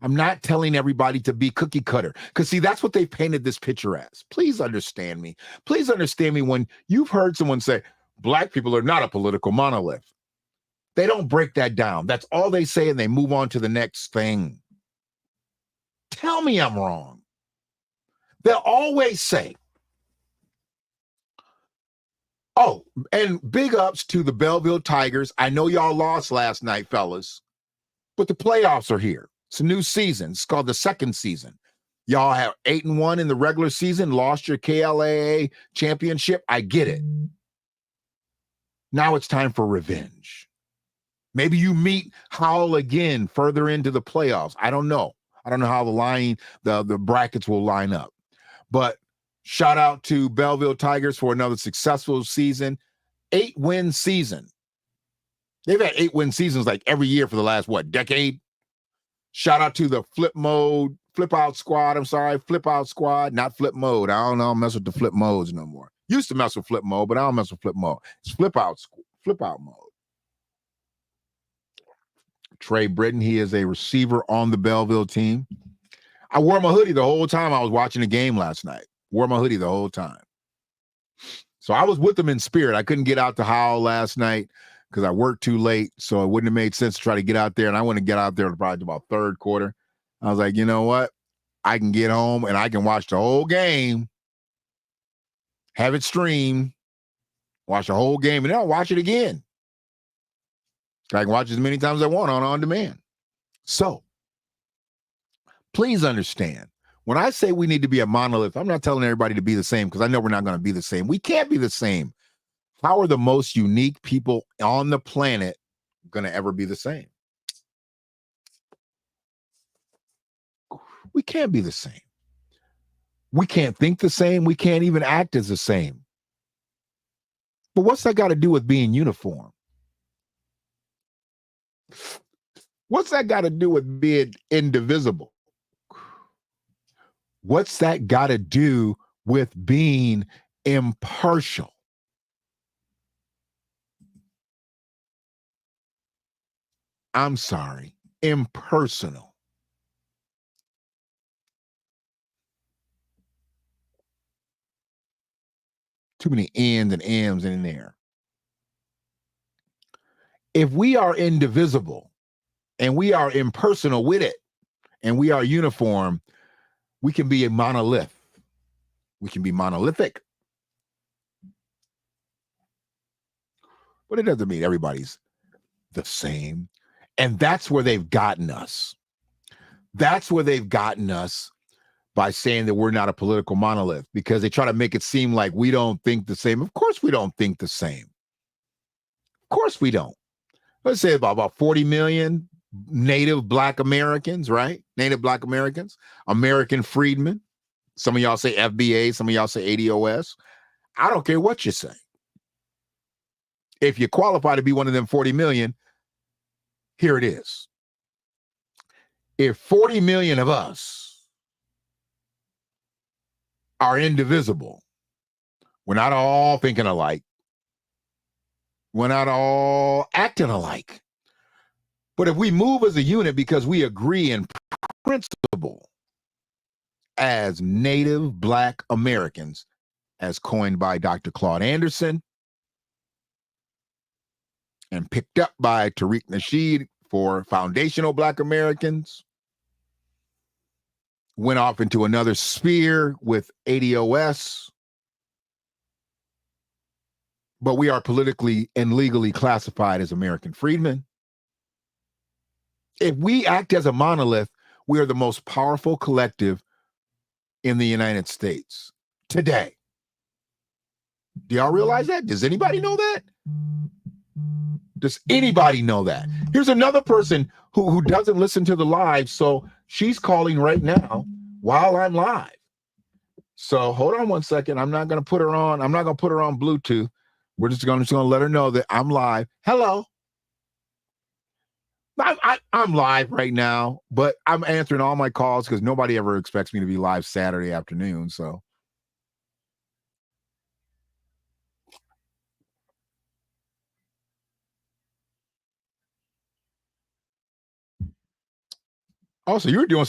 I'm not telling everybody to be cookie cutter because, see, that's what they painted this picture as. Please understand me. Please understand me when you've heard someone say, Black people are not a political monolith. They don't break that down. That's all they say, and they move on to the next thing. Tell me I'm wrong. They'll always say, oh, and big ups to the Belleville Tigers. I know y'all lost last night, fellas, but the playoffs are here. It's a new season. It's called the second season. Y'all have 8-1 in the regular season, lost your KLAA championship. I get it. Now it's time for revenge. Maybe you meet Howell again further into the playoffs. I don't know. I don't know how the brackets will line up. But shout out to Belleville Tigers for another successful season. 8-win season. They've had 8-win seasons like every year for the last, decade? Shout out to the Flip Out Squad, not Flip Mode. I don't know, mess with the Flip Modes no more. Used to mess with Flip Mode, but I don't mess with Flip Mode. It's Flip Out Mode. Trey Britton, he is a receiver on the Belleville team. I wore my hoodie the whole time I was watching the game last night. Wore my hoodie the whole time. So I was with them in spirit. I couldn't get out to Howell last night because I worked too late, so it wouldn't have made sense to try to get out there, and I wouldn't get out there probably about third quarter. I was like, you know what? I can get home, and I can watch the whole game have it streamed, watch the whole game, and then I'll watch it again. I can watch as many times as I want on demand. So please understand, when I say we need to be a monolith, I'm not telling everybody to be the same because I know we're not going to be the same. We can't be the same. How are the most unique people on the planet going to ever be the same? We can't be the same. We can't think the same. We can't even act as the same. But what's that got to do with being uniform? What's that got to do with being indivisible? What's that got to do with being impartial? I'm sorry, impersonal. Too many N's and M's in there. If we are indivisible and we are impersonal with it and we are uniform, we can be a monolith. We can be monolithic. But it doesn't mean everybody's the same. And that's where they've gotten us. That's where they've gotten us by saying that we're not a political monolith, because they try to make it seem like we don't think the same. Of course we don't think the same. Of course we don't. Let's say about 40 million native Black Americans, right? Native Black Americans, American freedmen. Some of y'all say FBA, some of y'all say ADOS. I don't care what you say. If you qualify to be one of them 40 million, here it is. If 40 million of us are indivisible, we're not all thinking alike. We're not all acting alike. But if we move as a unit because we agree in principle as Native Black Americans, as coined by Dr. Claude Anderson and picked up by Tariq Nasheed for foundational Black Americans, went off into another sphere with ADOS, but we are politically and legally classified as American freedmen. If we act as a monolith, we are the most powerful collective in the United States today. Do y'all realize that? Does anybody know that? Does anybody know that? Here's another person who doesn't listen to the live, so she's calling right now while I'm live. So hold on one second. I'm not going to put her on. I'm not going to put her on Bluetooth. We're just going to let her know that I'm live. Hello. I'm live right now, but I'm answering all my calls because nobody ever expects me to be live Saturday afternoon. So. Also, you were doing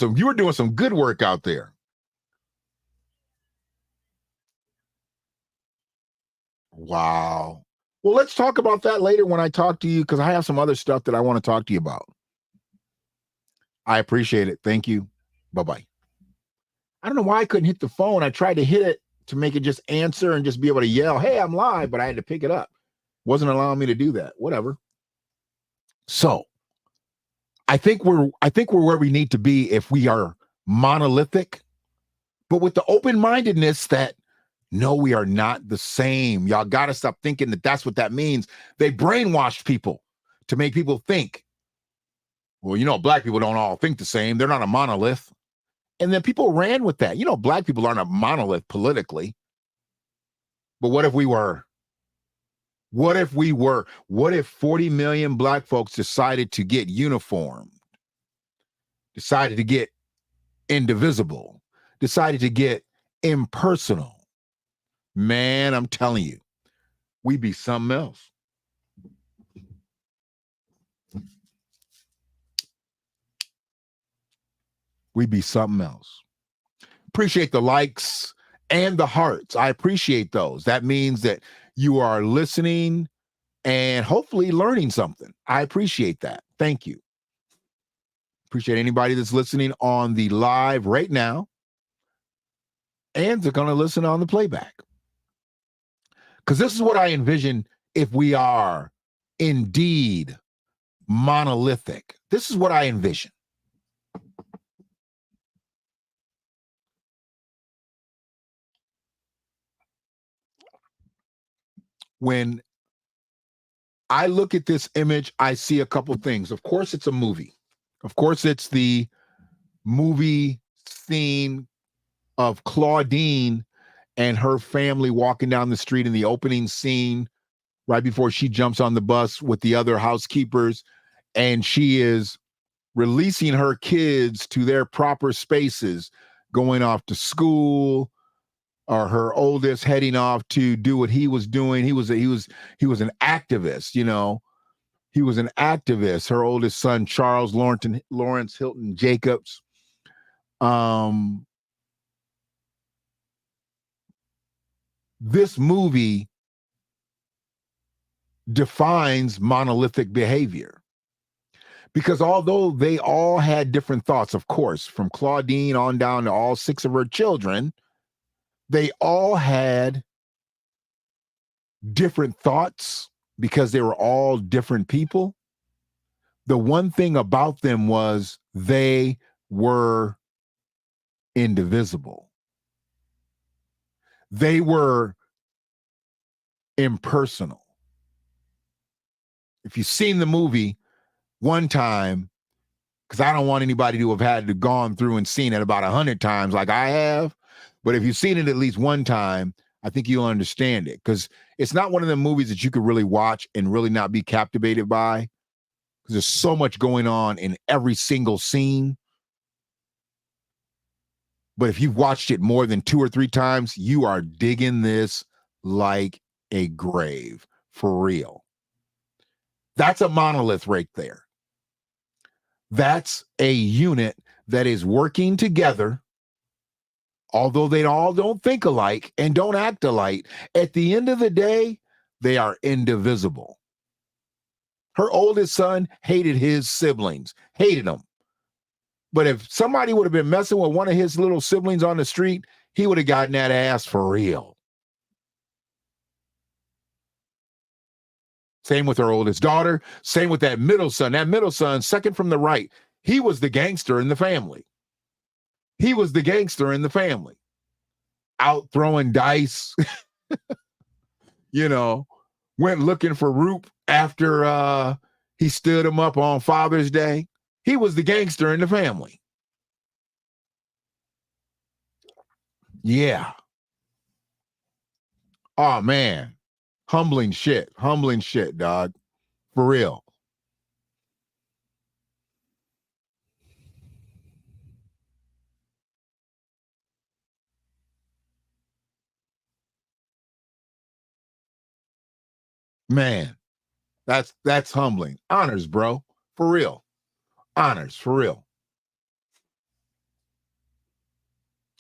some good work out there. Wow. Well, let's talk about that later when I talk to you, because I have some other stuff that I want to talk to you about. I appreciate it. Thank you. Bye-bye. I don't know why I couldn't hit the phone. I tried to hit it to make it just answer and just be able to yell, hey, I'm live, but I had to pick it up. Wasn't allowing me to do that. Whatever. So I think we're where we need to be if we are monolithic, but with the open-mindedness that no, we are not the same. Y'all got to stop thinking that that's what that means. They brainwashed people to make people think, well, you know, Black people don't all think the same. They're not a monolith. And then people ran with that. You know, Black people aren't a monolith politically. But what if we were? What if we were? What if 40 million Black folks decided to get uniformed, decided to get indivisible, decided to get impersonal? Man, I'm telling you, we'd be something else. We'd be something else. Appreciate the likes and the hearts. I appreciate those. That means that you are listening and hopefully learning something. I appreciate that. Thank you. Appreciate anybody that's listening on the live right now and they're going to listen on the playback. Because this is what I envision if we are indeed monolithic. This is what I envision. When I look at this image, I see a couple things. Of course, it's a movie. Of course, it's the movie scene of Claudine and her family walking down the street in the opening scene right before she jumps on the bus with the other housekeepers, and she is releasing her kids to their proper spaces, going off to school, or her oldest heading off to do what he was doing. He was an activist, you know. He was an activist. Her oldest son, Charles Lawrence Hilton Jacobs. This movie defines monolithic behavior. Because although they all had different thoughts, of course, from Claudine on down to all 6 of her children, they all had different thoughts because they were all different people. The one thing about them was they were indivisible. They were impersonal. If you've seen the movie one time, because I don't want anybody to have had to gone through and seen it about 100 times like I have, but if you've seen it at least one time, I think you'll understand it, because it's not one of the movies that you could really watch and really not be captivated by, because there's so much going on in every single scene. But if you've watched it more than 2 or 3 times, you are digging this like a grave, for real. That's a monolith right there. That's a unit that is working together, although they all don't think alike and don't act alike. At the end of the day, they are indivisible. Her oldest son hated his siblings, hated them. But if somebody would have been messing with one of his little siblings on the street, he would have gotten that ass for real. Same with her oldest daughter. Same with that middle son. That middle son, second from the right, he was the gangster in the family. He was the gangster in the family. Out throwing dice. You know, went looking for Roop after he stood him up on Father's Day. He was the gangster in the family. Yeah. Oh, man. Humbling shit, dog. For real. Man, that's humbling. Honors, bro. For real. Honors, for real.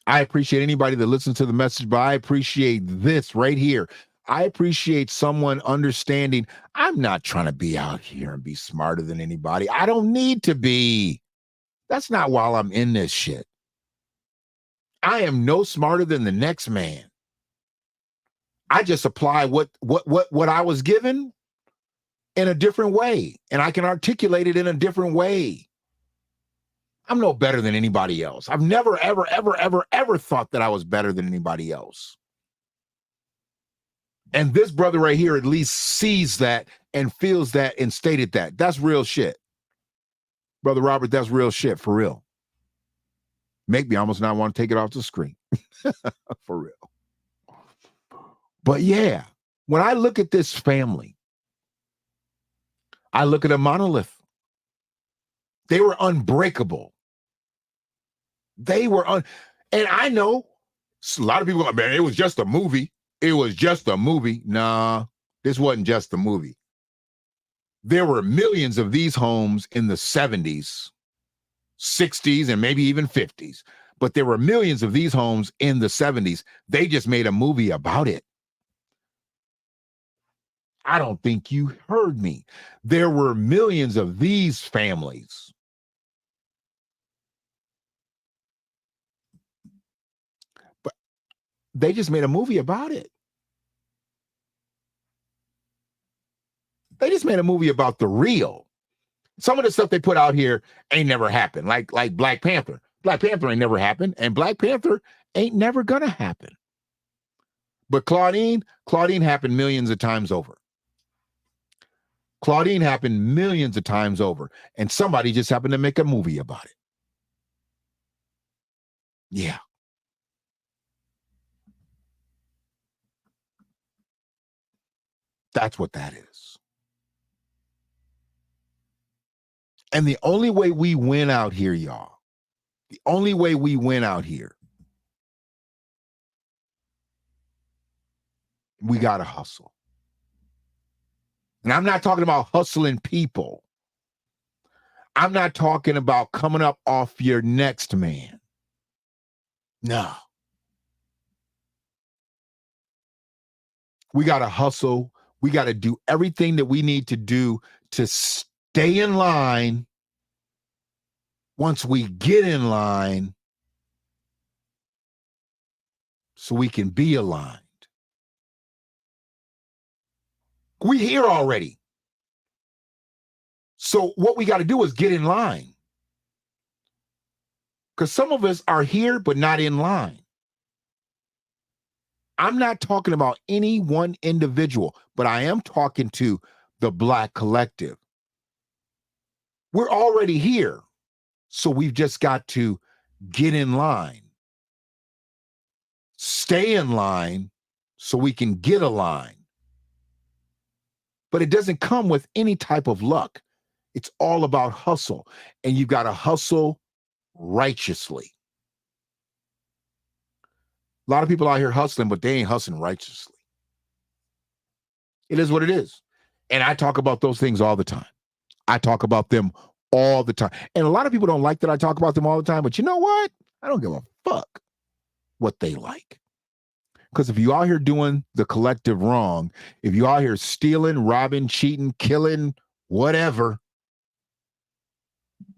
I appreciate anybody that listens to the message, but I appreciate this right here. I appreciate someone understanding I'm not trying to be out here and be smarter than anybody. I don't need to be. That's not why I'm in this shit. I am no smarter than the next man. I just apply what I was given in a different way, and I can articulate it in a different way. I'm no better than anybody else. I've never, ever, ever, ever, ever thought that I was better than anybody else. And this brother right here at least sees that and feels that and stated that. That's real shit. Brother Robert, that's real shit, for real. Make me almost not want to take it off the screen. For real. But yeah, when I look at this family, I look at a monolith. They were unbreakable. And I know a lot of people are like, man, it was just a movie. It was just a movie. Nah, this wasn't just a movie. There were millions of these homes in the 70s, 60s, and maybe even 50s. But there were millions of these homes in the 70s. They just made a movie about it. I don't think you heard me. There were millions of these families. But they just made a movie about it. They just made a movie about the real. Some of the stuff they put out here ain't never happened. Like Black Panther. Black Panther ain't never happened, and Black Panther ain't never gonna happen. But Claudine happened millions of times over. Claudine happened millions of times over, and somebody just happened to make a movie about it. Yeah. That's what that is. And the only way we win out here, y'all, the only way we win out here, we got to hustle. And I'm not talking about hustling people. I'm not talking about coming up off your next man. No. We got to hustle. We got to do everything that we need to do to stay in line. Once we get in line, so we can be aligned. We're here already. So what we got to do is get in line. Because some of us are here, but not in line. I'm not talking about any one individual, but I am talking to the Black collective. We're already here. So we've just got to get in line. Stay in line so we can get aligned. But it doesn't come with any type of luck. It's all about hustle. And you got to hustle righteously. A lot of people out here hustling, but they ain't hustling righteously. It is what it is. And I talk about those things all the time. I talk about them all the time. And a lot of people don't like that I talk about them all the time, but you know what? I don't give a fuck what they like. Because if you out here doing the collective wrong, if you out here stealing, robbing, cheating, killing, whatever,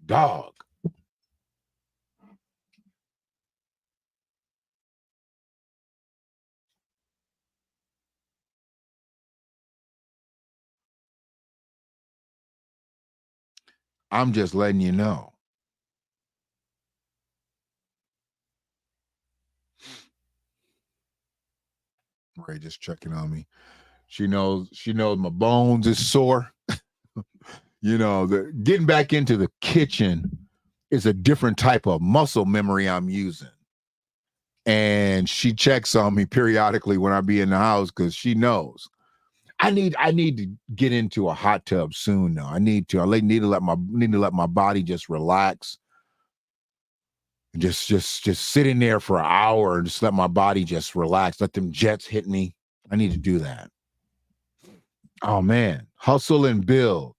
dog. I'm just letting you know. Ray just checking on me. She knows my bones is sore. You know, getting back into the kitchen is a different type of muscle memory I'm using. And she checks on me periodically when I be in the house because she knows. I need to get into a hot tub soon now. I need to let my body just relax. Just sit in there for an hour and just let my body just relax. Let them jets hit me. I need to do that. Oh man, hustle and build.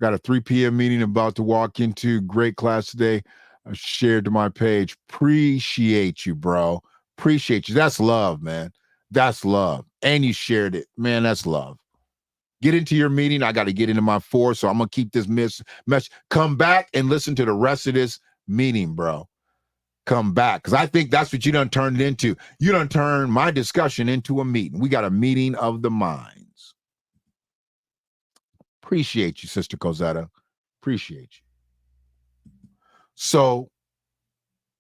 Got a 3 p.m. meeting about to walk into. Great class today. I shared to my page. Appreciate you, bro. Appreciate you. That's love, man. That's love. And you shared it. Man, that's love. Get into your meeting. I got to get into my 4, so I'm going to keep this message. Come back and listen to the rest of this meeting, bro. Come back, because I think that's what you done turned it into. You done turned my discussion into a meeting. We got a meeting of the minds. Appreciate you, Sister Cosetta. Appreciate you. So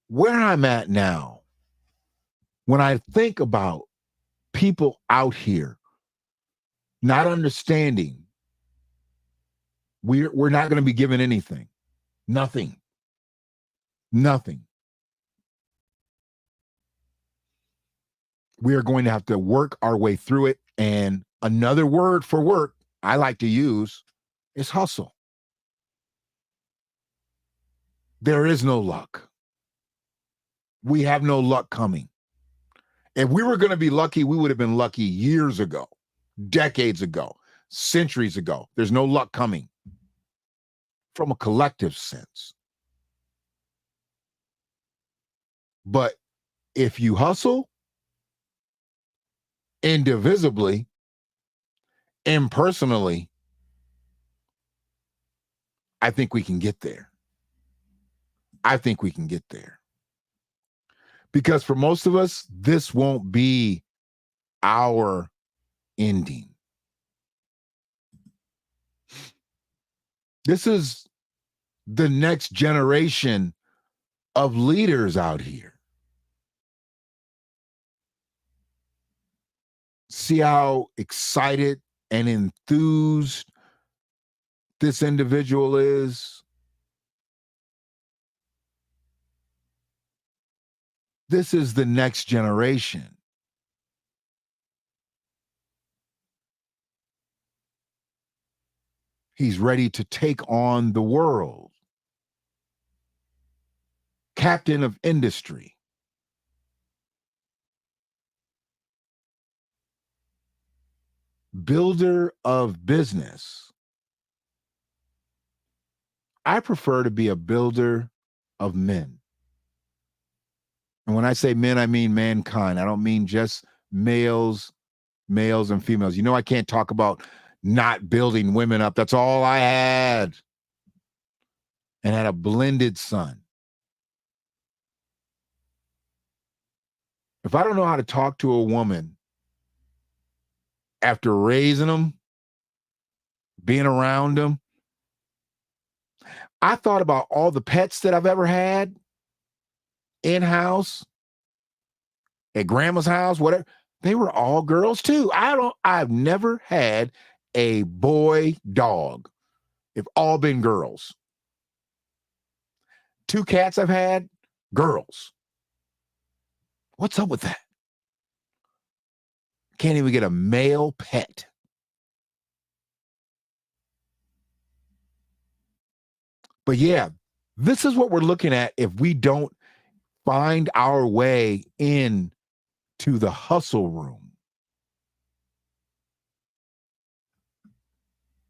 where I'm at now, when I think about people out here not understanding, we're not going to be given anything. Nothing. We are going to have to work our way through it. And another word for work I like to use is hustle. There is no luck. We have no luck coming. If we were going to be lucky, we would have been lucky years ago, decades ago, centuries ago. There's no luck coming from a collective sense. But if you hustle indivisibly, impersonally, I think we can get there. Because for most of us, this won't be our ending. This is the next generation of leaders out here. See how excited and enthused this individual is? This is the next generation. He's ready to take on the world. Captain of industry. Builder of business. I prefer to be a builder of men. And when I say men, I mean mankind. I don't mean just males and females. You know, I can't talk about not building women up. That's all I had. And had a blended son. If I don't know how to talk to a woman after raising them, being around them, I thought about all the pets that I've ever had in-house, at grandma's house, whatever. They were all girls too. I've never had a boy dog. They've all been girls. 2 cats I've had, girls. What's up with that? Can't even get a male pet. But yeah, this is what we're looking at if we don't find our way in to the hustle room.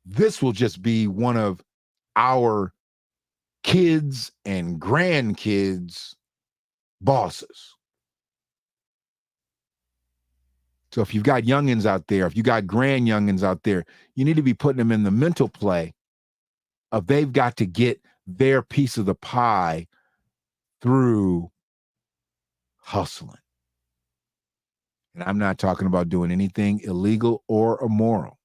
This will just be one of our kids and grandkids' bosses. So if you've got youngins out there, if you got grand youngins out there, you need to be putting them in the mental play of they've got to get their piece of the pie through hustling. And I'm not talking about doing anything illegal or immoral.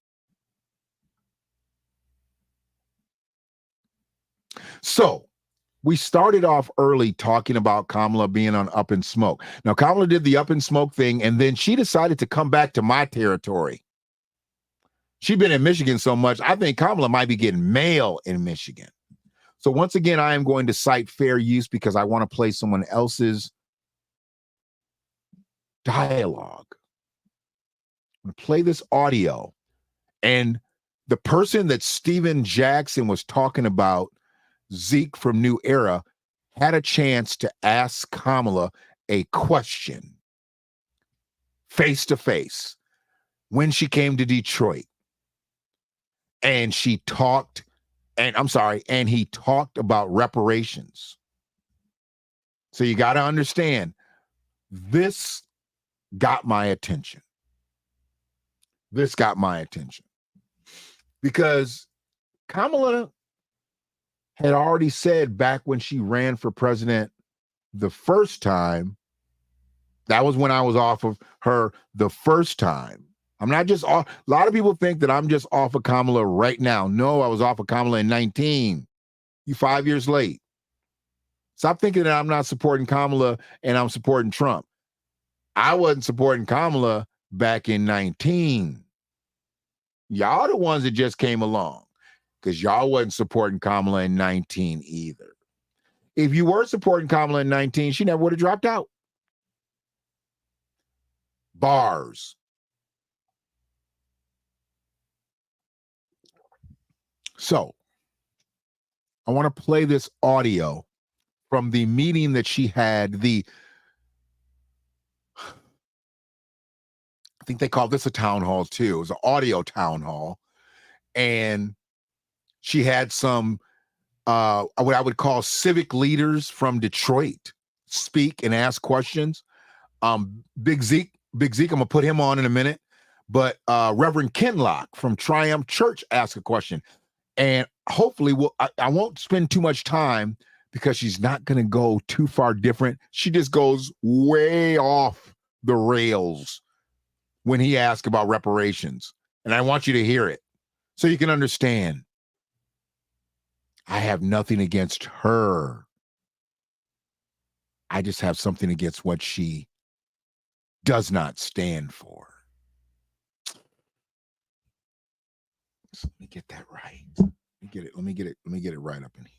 So we started off early talking about Kamala being on Up in Smoke. Now, Kamala did the Up in Smoke thing, and then she decided to come back to my territory. She's been in Michigan so much, I think Kamala might be getting mail in Michigan. So once again, I am going to cite fair use because I want to play someone else's dialogue. I'm going to play this audio. And the person that Steven Jackson was talking about, Zeke from New Era, had a chance to ask Kamala a question face to face when she came to Detroit. And she talked, and he talked about reparations. So you got to understand, this got my attention. This got my attention. Because Kamala had already said back when she ran for president the first time, that was when I was off of her the first time. I'm not just off. A lot of people think that I'm just off of Kamala right now. No, I was off of Kamala in 19. You 5 years late. Stop thinking that I'm not supporting Kamala and I'm supporting Trump. I wasn't supporting Kamala back in 19. Y'all the ones that just came along because y'all wasn't supporting Kamala in 19 either. If you were supporting Kamala in 19, she never would have dropped out. Bars. So I want to play this audio from the meeting that she had, I think they call this a town hall too. It was an audio town hall. And she had some, what I would call civic leaders from Detroit speak and ask questions. Big Zeke, I'm gonna put him on in a minute. But Reverend Kinlock from Triumph Church asked a question. And hopefully I won't spend too much time because she's not going to go too far different. She just goes way off the rails when he asked about reparations. And I want you to hear it so you can understand. I have nothing against her. I just have something against what she does not stand for. So let me get that right. Let me get it right up in here.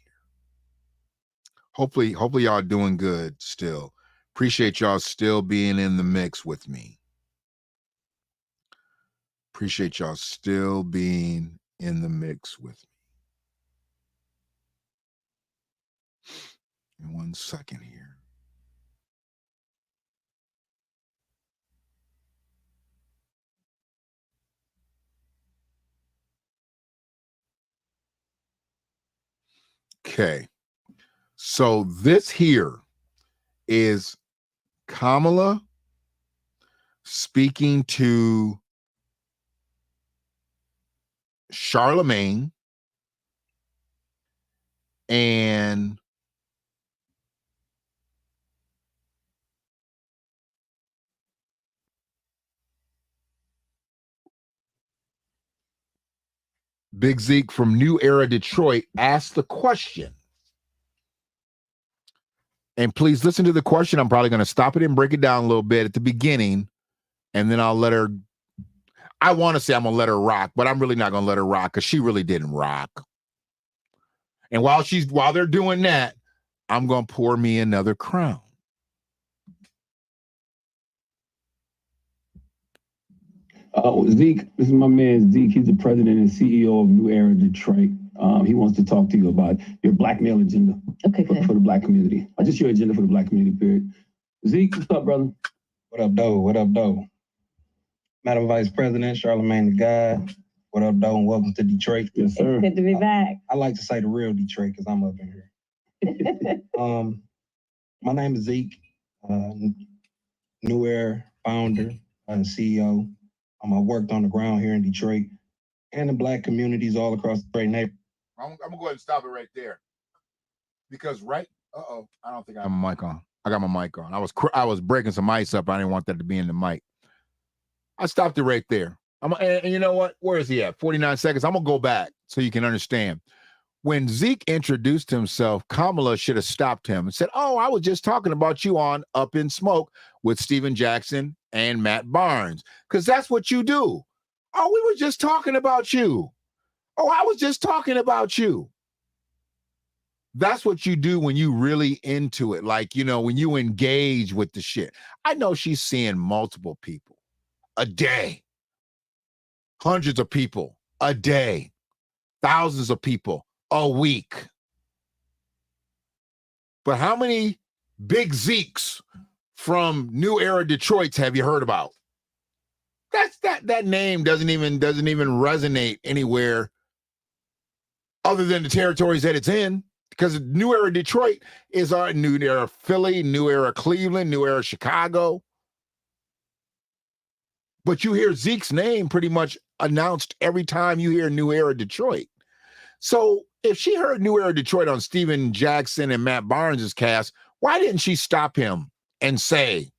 Hopefully y'all doing good still. Appreciate y'all still being in the mix with me. Appreciate y'all still being in the mix with me. In 1 second here. Okay. So this here is Kamala speaking to Charlemagne and Big Zeke from New Era Detroit asked the question. And please listen to the question. I'm probably going to stop it and break it down a little bit at the beginning, and then I'll let her. I want to say I'm going to let her rock, but I'm really not going to let her rock because she really didn't rock. And while they're doing that, I'm going to pour me another crown. Zeke, this is my man Zeke. He's the president and CEO of New Era Detroit. He wants to talk to you about your blackmail agenda for the black community. Just your agenda for the black community, period. Zeke, what's up, brother? What up, though? What up, though? Madam Vice President, Charlemagne the God. What up, though? And welcome to Detroit. Yes, sir. It's good to be back. I like to say the real Detroit because I'm up in here. My name is Zeke, New Era founder and CEO. I worked on the ground here in Detroit and in black communities all across the Detroit neighborhood. I'm going to go ahead and stop it right there. Because I don't think I have my mic on. I got my mic on. I was breaking some ice up. I didn't want that to be in the mic. I stopped it right there. And you know what? Where is he at? 49 seconds. I'm going to go back so you can understand. When Zeke introduced himself, Kamala should have stopped him and said, "Oh, I was just talking about you on Up in Smoke with Steven Jackson and Matt Barnes." Because that's what you do. "Oh, we were just talking about you. Oh, I was just talking about you." That's what you do when you really into it. Like, when you engage with the shit. I know she's seeing multiple people a day, hundreds of people a day, thousands of people a week. But how many Big Zekes from New Era Detroit have you heard about? That name doesn't even resonate anywhere other than the territories that it's in. Because New Era Detroit is our New Era Philly, New Era Cleveland, New Era Chicago. But you hear Zeke's name pretty much announced every time you hear New Era Detroit. So if she heard New Era Detroit on Steven Jackson and Matt Barnes' cast, why didn't she stop him and say,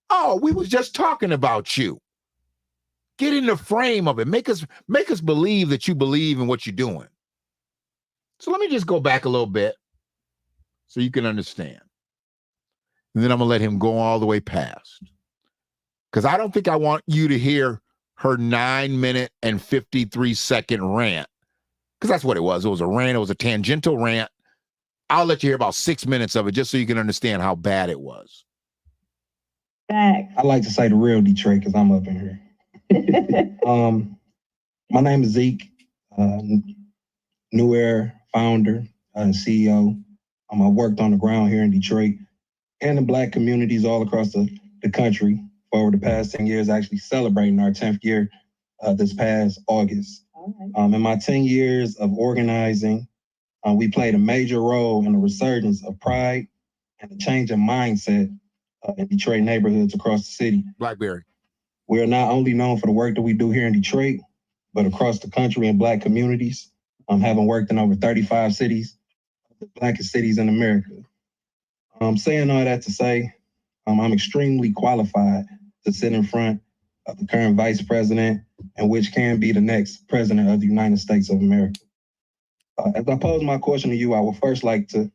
"Oh, we was just talking about you"? Get in the frame of it. Make us believe that you believe in what you're doing. So let me just go back a little bit so you can understand. And then I'm going to let him go all the way past. Because I don't think I want you to hear her 9-minute and 53-second rant. Because that's what it was. It was a rant. It was a tangential rant. I'll let you hear about 6 minutes of it just so you can understand how bad it was. Back. I like to say the real Detroit because I'm up in here. My name is Zeke, New Era founder and CEO. I worked on the ground here in Detroit and in black communities all across the country for over the past 10 years, actually celebrating our 10th year this past August. In my 10 years of organizing, we played a major role in the resurgence of pride and the change in mindset in Detroit neighborhoods across the city. Blackberry. We are not only known for the work that we do here in Detroit, but across the country in black communities, having worked in over 35 cities, the blackest cities in America. Saying all that to say, I'm extremely qualified to sit in front of the current vice president and which can be the next president of the United States of America. As I pose my question to you, I would first like to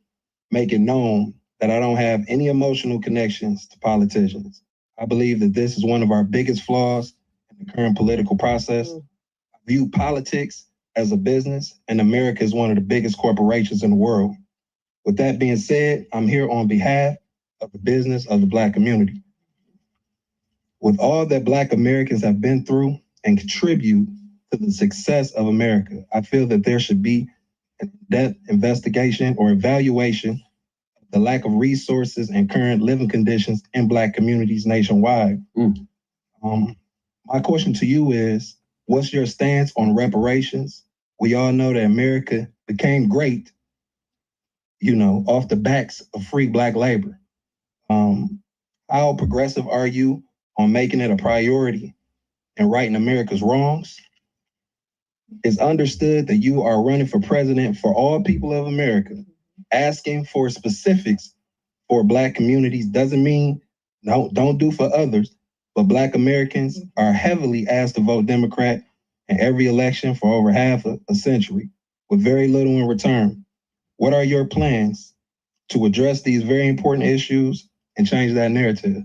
make it known that I don't have any emotional connections to politicians. I believe that this is one of our biggest flaws in the current political process. I view politics as a business, and America is one of the biggest corporations in the world. With that being said, I'm here on behalf of the business of the Black community. With all that Black Americans have been through and contribute to the success of America, I feel that there should be an in-depth investigation or evaluation of the lack of resources and current living conditions in Black communities nationwide. My question to you is, what's your stance on reparations? We all know that America became great, off the backs of free Black labor. How progressive are you on making it a priority and righting America's wrongs? It's understood that you are running for president for all people of America. Asking for specifics for Black communities doesn't mean don't do for others, but Black Americans are heavily asked to vote Democrat in every election for over half a century, with very little in return. What are your plans to address these very important issues and change that narrative?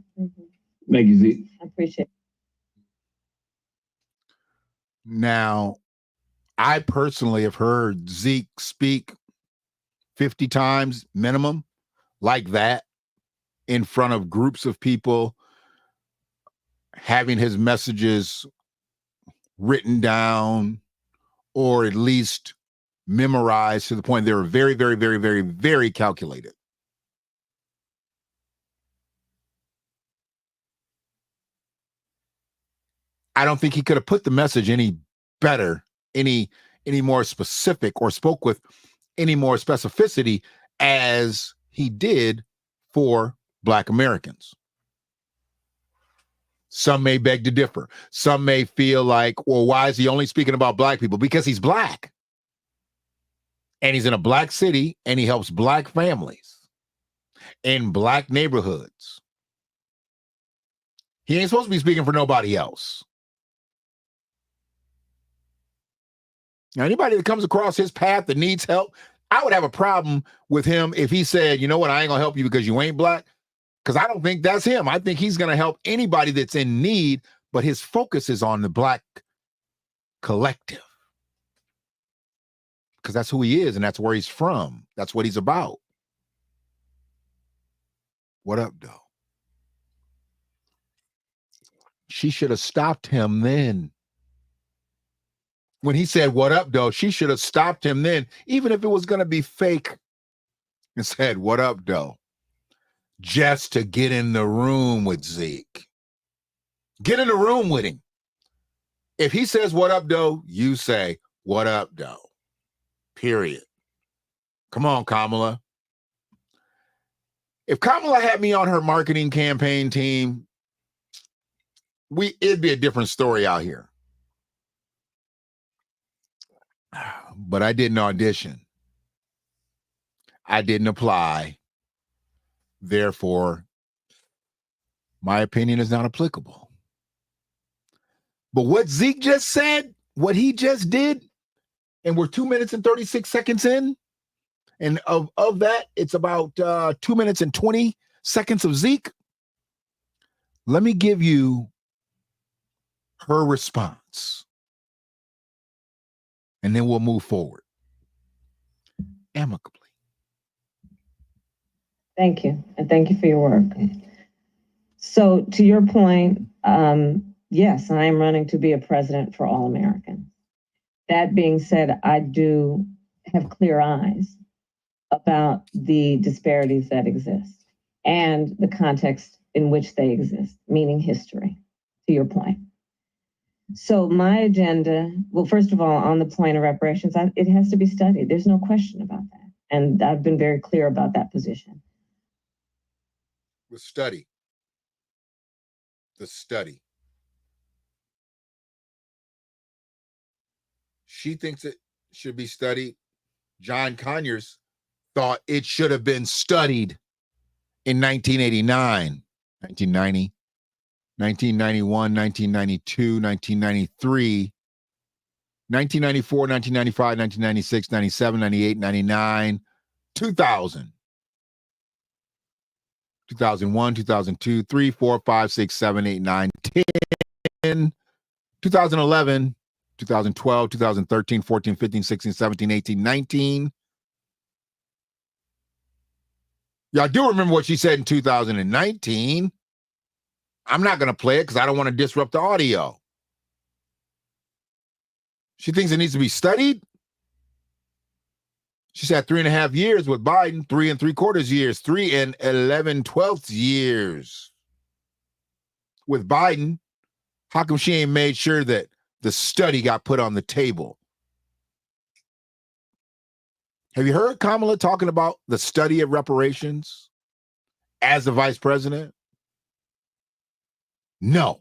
Thank you, Zeke. I appreciate it. Now, I personally have heard Zeke speak 50 times minimum like that in front of groups of people, having his messages written down or at least memorized to the point they were very, very, very, very, very calculated. I don't think he could have put the message any better, any more specific, or spoke with any more specificity as he did for Black Americans. Some may beg to differ. Some may feel like, well, why is he only speaking about Black people? Because he's Black. And he's in a Black city, and he helps Black families in Black neighborhoods. He ain't supposed to be speaking for nobody else. Now, anybody that comes across his path that needs help, I would have a problem with him if he said, you know what, I ain't gonna help you because you ain't Black. Because I don't think that's him. I think he's gonna help anybody that's in need, but his focus is on the Black collective. Because that's who he is and that's where he's from. That's what he's about. What up, though? She should have stopped him then. When he said, what up, though, she should have stopped him then, even if it was going to be fake, and said, what up, though? Just to get in the room with Zeke. Get in the room with him. If he says, what up, though, you say, what up, though? Period. Come on, Kamala. If Kamala had me on her marketing campaign team, it'd be a different story out here. But I didn't audition. I didn't apply. Therefore, my opinion is not applicable. But what Zeke just said, what he just did, and we're 2 minutes and 36 seconds in, and of that, it's about 2 minutes and 20 seconds of Zeke. Let me give you her response. And then we'll move forward amicably. Thank you. And thank you for your work. So to your point, yes, I am running to be a president for all Americans. That being said, I do have clear eyes about the disparities that exist and the context in which they exist, meaning history, to your point. So my agenda, well, first of all, on the point of reparations, it has to be studied. There's no question about that. And I've been very clear about that position. The study. She thinks it should be studied. John Conyers thought it should have been studied in 1989, 1990. 1991, 1992, 1993, 1994, 1995, 1996, 97, 98, 99, 2000. 2001, 2002, 3, 4, 5, 6, 7, 8, 9, 10, 2011, 2012, 2013, 14, 15, 16, 17, 18, 19. Y'all do remember what she said in 2019. I'm not going to play it because I don't want to disrupt the audio. She thinks it needs to be studied. She said 3.5 years with Biden, 3 3/4 years, 3 11/12 years with Biden. How come she ain't made sure that the study got put on the table? Have you heard Kamala talking about the study of reparations as the vice president? No.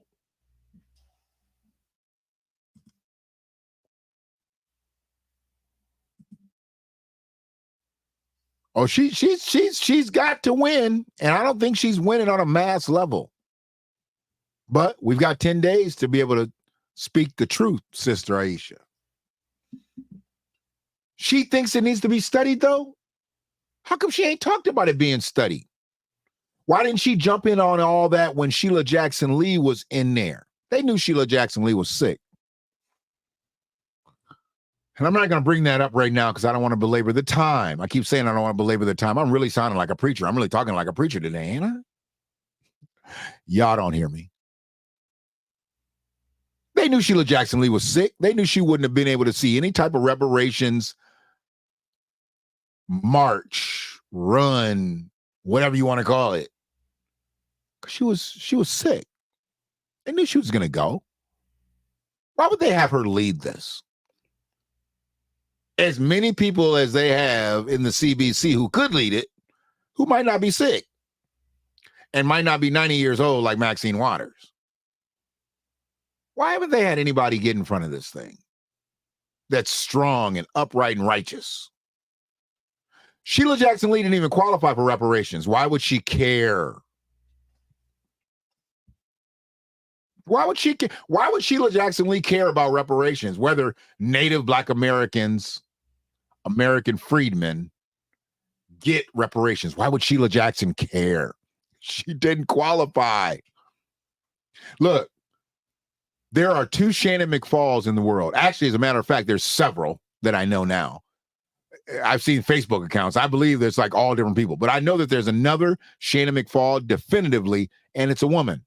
Oh, she's got to win, and I don't think she's winning on a mass level. But we've got 10 days to be able to speak the truth, Sister Aisha. She thinks it needs to be studied, though. How come she ain't talked about it being studied? Why didn't she jump in on all that when Sheila Jackson Lee was in there? They knew Sheila Jackson Lee was sick. And I'm not going to bring that up right now because I don't want to belabor the time. I keep saying I don't want to belabor the time. I'm really sounding like a preacher. I'm really talking like a preacher today, ain't I? Y'all don't hear me. They knew Sheila Jackson Lee was sick. They knew she wouldn't have been able to see any type of reparations march, run, whatever you want to call it. Because she was sick. They knew she was going to go. Why would they have her lead this? As many people as they have in the CBC who could lead it, who might not be sick and might not be 90 years old like Maxine Waters. Why haven't they had anybody get in front of this thing that's strong and upright and righteous? Sheila Jackson Lee didn't even qualify for reparations. Why would she care? Why would Sheila Jackson Lee care about reparations, whether Native Black Americans, American freedmen get reparations? Why would Sheila Jackson care? She didn't qualify. Look, there are 2 Shannon McFalls in the world. Actually, as a matter of fact, there's several that I know now. I've seen Facebook accounts. I believe there's like all different people, but I know that there's another Shannon McFall definitively, and it's a woman.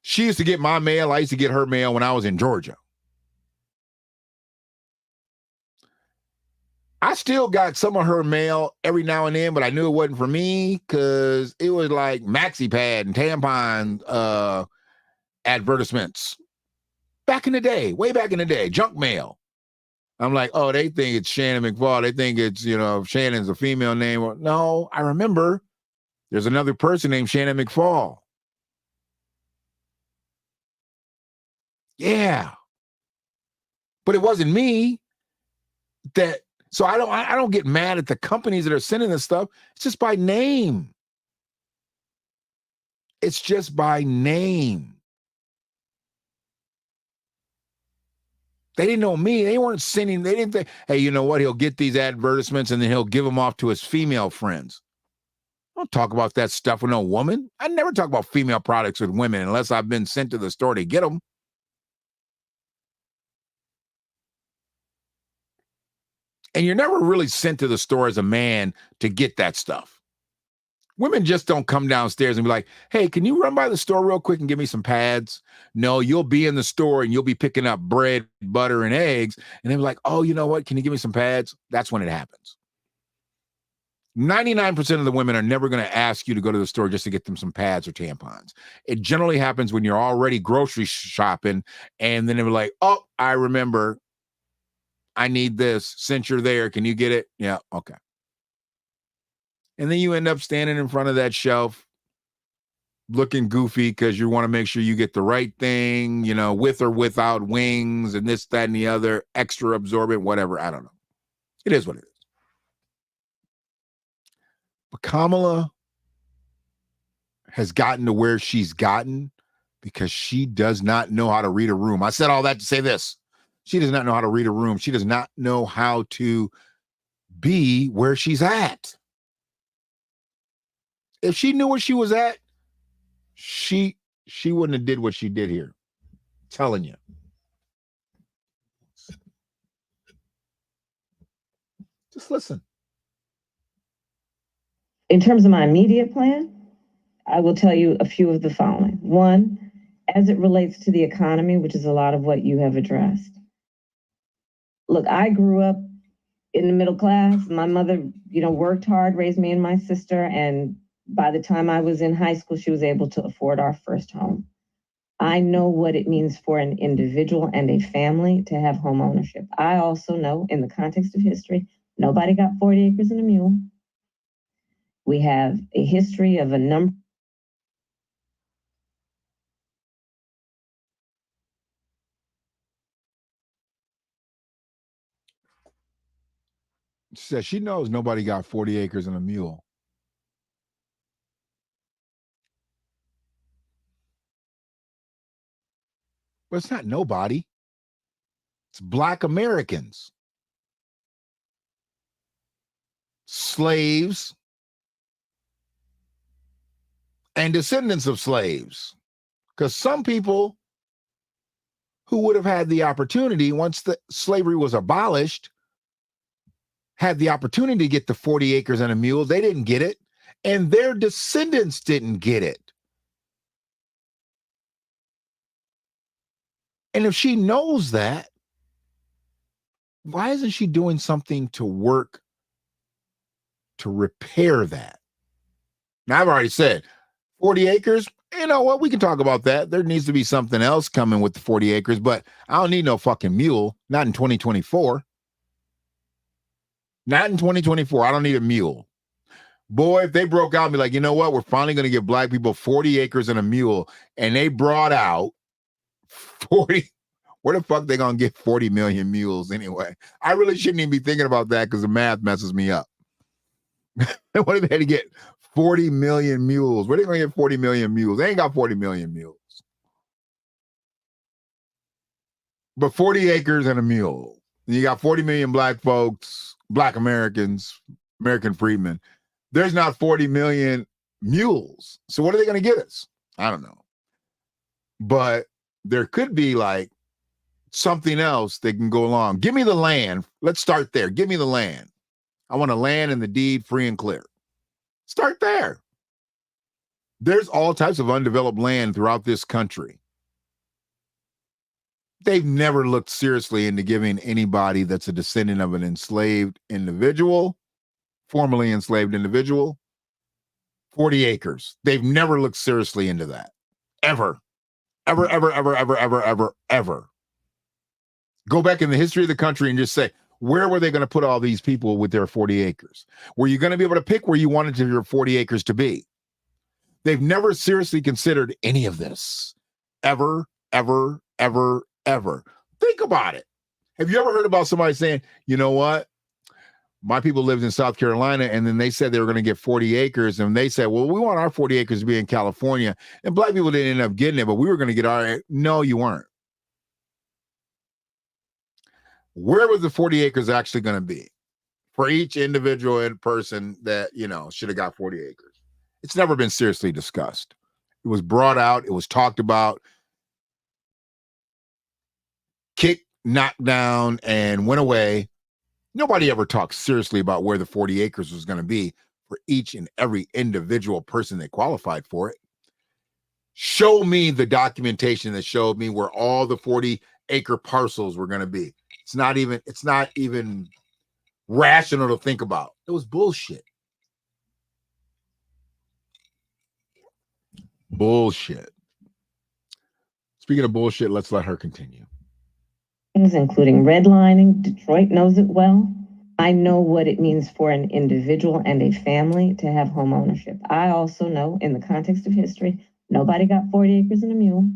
She used to get my mail. I used to get her mail when I was in Georgia. I still got some of her mail every now and then, but I knew it wasn't for me because it was like Maxi Pad and tampon advertisements. Back in the day, way back in the day, junk mail. I'm like, oh, they think it's Shannon McFall. They think it's, Shannon's a female name. No, I remember there's another person named Shannon McFall. Yeah. But it wasn't me. So I don't get mad at the companies that are sending this stuff. It's just by name. It's just by name. They didn't know me. They weren't sending. They didn't think, hey, you know what? He'll get these advertisements and then he'll give them off to his female friends. I don't talk about that stuff with no woman. I never talk about female products with women unless I've been sent to the store to get them. And you're never really sent to the store as a man to get that stuff. Women just don't come downstairs and be like, hey, can you run by the store real quick and give me some pads? No, you'll be in the store and you'll be picking up bread, butter, and eggs. And they'll be like, oh, you know what? Can you give me some pads? That's when it happens. 99% of the women are never going to ask you to go to the store just to get them some pads or tampons. It generally happens when you're already grocery shopping and then they're like, oh, I remember. I need this. Since you're there, can you get it? Yeah, okay. And then you end up standing in front of that shelf looking goofy because you want to make sure you get the right thing, with or without wings and this, that, and the other, extra absorbent, whatever. I don't know. It is what it is. But Kamala has gotten to where she's gotten because she does not know how to read a room. I said all that to say this. She does not know how to read a room. She does not know how to be where she's at. If she knew where she was at, she wouldn't have did what she did here. I'm telling you. Just listen. In terms of my immediate plan, I will tell you a few of the following. One, as it relates to the economy, which is a lot of what you have addressed. Look, I grew up in the middle class. My mother, worked hard, raised me and my sister. And by the time I was in high school, she was able to afford our first home. I know what it means for an individual and a family to have home ownership. I also know, in the context of history, nobody got 40 acres and a mule. We have a history of a number. She said she knows nobody got 40 acres and a mule. But it's not nobody. It's Black Americans. Slaves and descendants of slaves. Because some people who would have had the opportunity once the slavery was abolished had the opportunity to get the 40 acres and a mule. They didn't get it. And their descendants didn't get it. And if she knows that, why isn't she doing something to work to repair that? Now, I've already said 40 acres. You know what? We can talk about that. There needs to be something else coming with the 40 acres, but I don't need no fucking mule. Not in 2024. Not in 2024. I don't need a mule. Boy, if they broke out and be like, you know what? We're finally going to give Black people 40 acres and a mule. And they brought out 40. Where the fuck they going to get 40 million mules anyway? I really shouldn't even be thinking about that because the math messes me up. What if they had to get 40 million mules? Where are they going to get 40 million mules? They ain't got 40 million mules. But 40 acres and a mule. And you got 40 million Black folks, Black Americans, American freedmen. There's not 40 million mules. So what are they going to get us? I don't know. But there could be like something else that can go along. Give me the land. Let's start there. Give me the land. I want a land and the deed free and clear. Start there. There's all types of undeveloped land throughout this country. They've never looked seriously into giving anybody that's a descendant of an enslaved individual, formerly enslaved individual, 40 acres. They've never looked seriously into that. Ever. Ever, ever, ever, ever, ever, ever, ever. Go back in the history of the country and just say, where were they going to put all these people with their 40 acres? Were you going to be able to pick where you wanted your 40 acres to be? They've never seriously considered any of this. Ever, ever, ever, ever. Think about it. Have you ever heard about somebody saying, you know what? My people lived in South Carolina, and then they said they were going to get 40 acres, and they said, well, we want our 40 acres to be in California, and Black people didn't end up getting it, but we were going to get our... No, you weren't. Where was the 40 acres actually going to be for each individual person that, should have got 40 acres? It's never been seriously discussed. It was brought out. It was talked about, kicked, knocked down, and went away. Nobody ever talked seriously about where the 40 acres was going to be for each and every individual person that qualified for it. Show me the documentation that showed me where all the 40-acre parcels were going to be. It's not even rational to think about. It was bullshit. Bullshit. Speaking of bullshit, let's let her continue. Including redlining. Detroit knows it well. I know what it means for an individual and a family to have home ownership. I also know, in the context of history, nobody got 40 acres and a mule.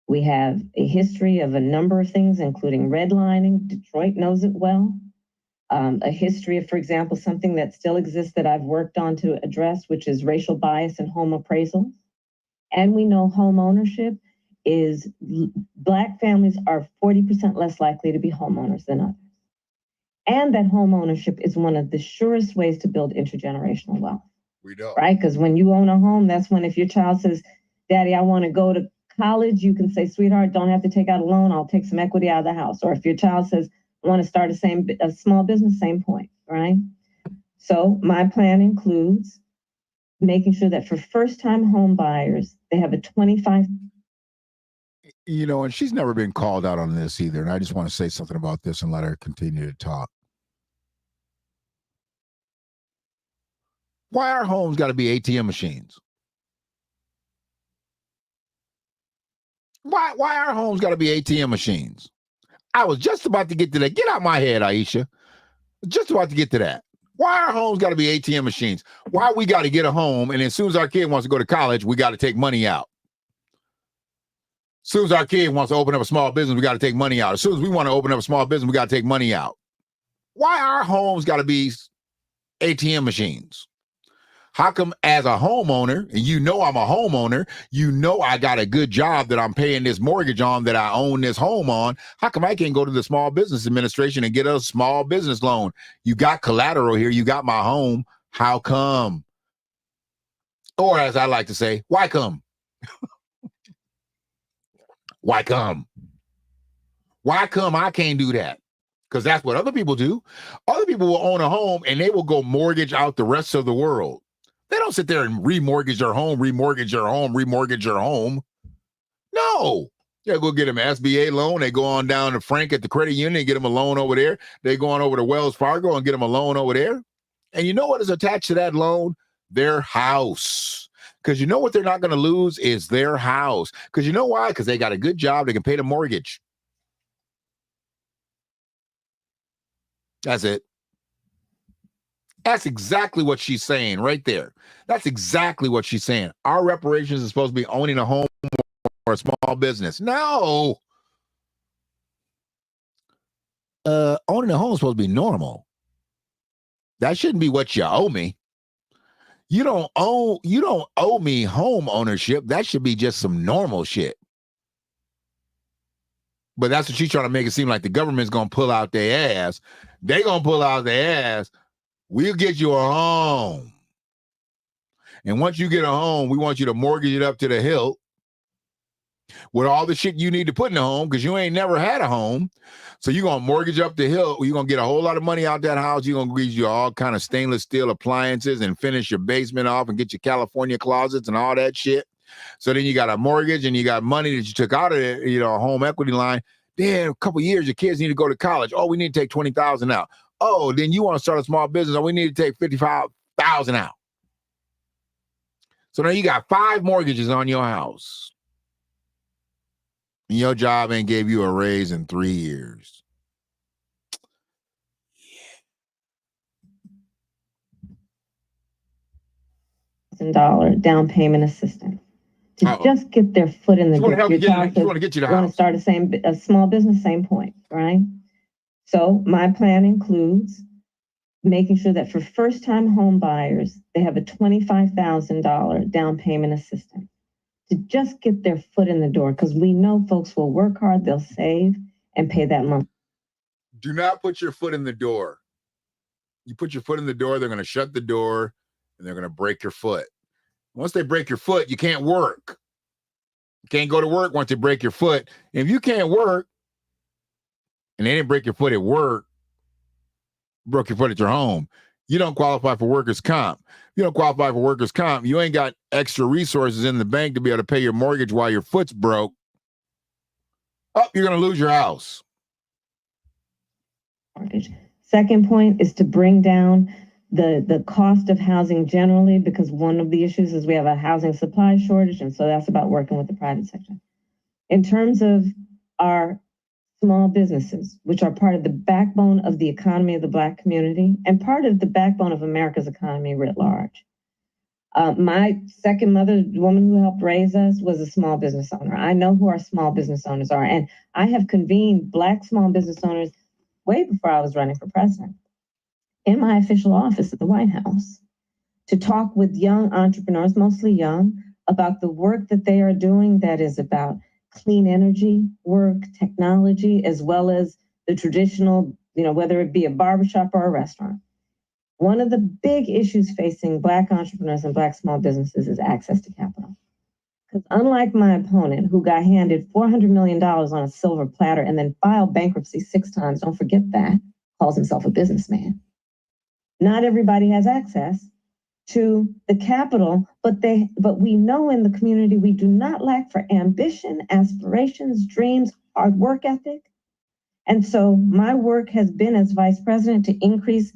We have a history of a number of things, including redlining. Detroit knows it well. A history of, for example, something that still exists that I've worked on to address, which is racial bias in home appraisal. And we know home ownership is, Black families are 40% less likely to be homeowners than others. And that home ownership is one of the surest ways to build intergenerational wealth. We know. Right? Because when you own a home, that's when if your child says, Daddy, I want to go to college, you can say, sweetheart, don't have to take out a loan. I'll take some equity out of the house. Or if your child says, I want to start a small business, same point, right? So my plan includes making sure that for first-time home buyers, they have a 25. You know, and she's never been called out on this either. And I just want to say something about this and let her continue to talk. Why our homes got to be ATM machines? Why our homes got to be ATM machines? I was just about to get to that. Get out my head, Aisha. Just about to get to that. Why our homes got to be ATM machines? Why we got to get a home, and as soon as our kid wants to go to college, we got to take money out. As soon as our kid wants to open up a small business, we got to take money out. As soon as we want to open up a small business, we got to take money out. Why our homes got to be ATM machines? How come as a homeowner, and you know I'm a homeowner, you know I got a good job that I'm paying this mortgage on, that I own this home on, how come I can't go to the Small Business Administration and get a small business loan? You got collateral here, you got my home, how come? Or as I like to say, why come? Why come? Why come I can't do that? Because that's what other people do. Other people will own a home and they will go mortgage out the rest of the world. They don't sit there and remortgage their home, remortgage their home, remortgage their home. No. They go get them an SBA loan. They go on down to Frank at the credit union and get them a loan over there. They go on over to Wells Fargo and get them a loan over there. And you know what is attached to that loan? Their house. Because you know what they're not going to lose is their house. Because you know why? Because they got a good job. They can pay the mortgage. That's it. That's exactly what she's saying right there. That's exactly what she's saying. Our reparations is supposed to be owning a home or a small business. No. Owning a home is supposed to be normal. That shouldn't be what you owe me. You don't owe me home ownership. That should be just some normal shit. But that's what she's trying to make it seem like the government's going to pull out their ass. They're going to pull out their ass. We'll get you a home. And once you get a home, we want you to mortgage it up to the hilt with all the shit you need to put in the home because you ain't never had a home. So you're going to mortgage up the hilt. You're going to get a whole lot of money out that house. You're going to get you all kind of stainless steel appliances and finish your basement off and get your California closets and all that shit. So then you got a mortgage and you got money that you took out of the, a home equity line. Then a couple of years, your kids need to go to college. Oh, we need to take $20,000 out. Oh, then you want to start a small business. Oh, we need to take $55,000 out. So now you got 5 mortgages on your house. And your job ain't gave you a raise in 3 years. $1,000 down payment assistance to just get their foot in the door. Want to get you the house. Want to start a small business, same point, right? So my plan includes making sure that for first-time home buyers, they have a $25,000 down payment assistance to just get their foot in the door, because we know folks will work hard, they'll save, and pay that month. Do not put your foot in the door. You put your foot in the door, they're going to shut the door, and they're going to break your foot. Once they break your foot, you can't work. You can't go to work once they break your foot. And if you can't work, and they didn't break your foot at work, broke your foot at your home, you don't qualify for workers' comp. You don't qualify for workers' comp. You ain't got extra resources in the bank to be able to pay your mortgage while your foot's broke. Oh, you're going to lose your house. Mortgage. Second point is to bring down the cost of housing generally, because one of the issues is we have a housing supply shortage, and so that's about working with the private sector. In terms of our small businesses, which are part of the backbone of the economy of the Black community and part of the backbone of America's economy writ large. My second mother, the woman who helped raise us, was a small business owner. I know who our small business owners are, and I have convened Black small business owners way before I was running for president in my official office at the White House to talk with young entrepreneurs, mostly young, about the work that they are doing that is about clean energy work, technology, as well as the traditional, whether it be a barbershop or a restaurant. One of the big issues facing Black entrepreneurs and Black small businesses is access to capital. Because unlike my opponent, who got handed $400 million on a silver platter and then filed bankruptcy 6 times, don't forget that, calls himself a businessman. Not everybody has access to the capital, but we know in the community we do not lack for ambition, aspirations, dreams, hard work ethic. And so my work has been as vice president to increase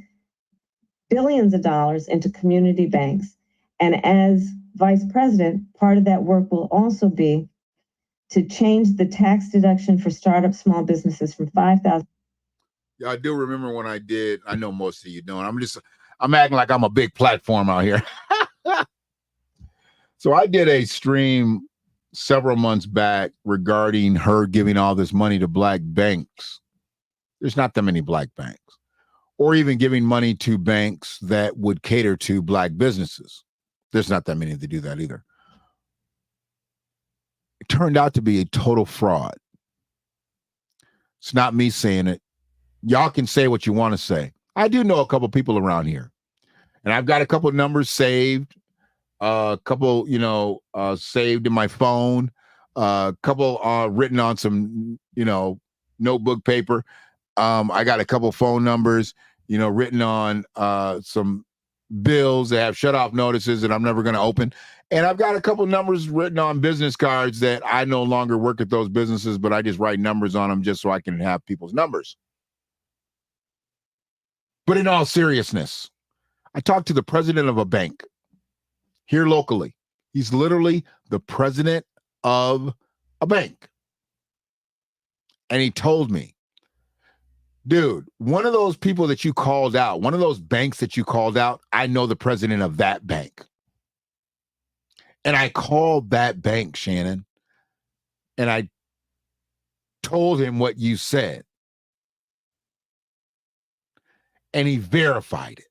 billions of dollars into community banks. And as vice president, part of that work will also be to change the tax deduction for startup small businesses from $5,000. Yeah, I do remember when I did. I know most of you don't. I'm acting like I'm a big platform out here. So I did a stream several months back regarding her giving all this money to Black banks. There's not that many Black banks, or even giving money to banks that would cater to Black businesses. There's not that many that do that either. It turned out to be a total fraud. It's not me saying it. Y'all can say what you want to say. I do know a couple people around here, and I've got a couple of numbers saved, a couple, saved in my phone, a couple written on some, notebook paper. I got a couple phone numbers, written on some bills that have shut off notices that I'm never going to open. And I've got a couple numbers written on business cards that I no longer work at those businesses, but I just write numbers on them just so I can have people's numbers. But in all seriousness, I talked to the president of a bank here locally. He's literally the president of a bank. And he told me, dude, one of those people that you called out, one of those banks that you called out, I know the president of that bank. And I called that bank, Shannon, and I told him what you said. And he verified it.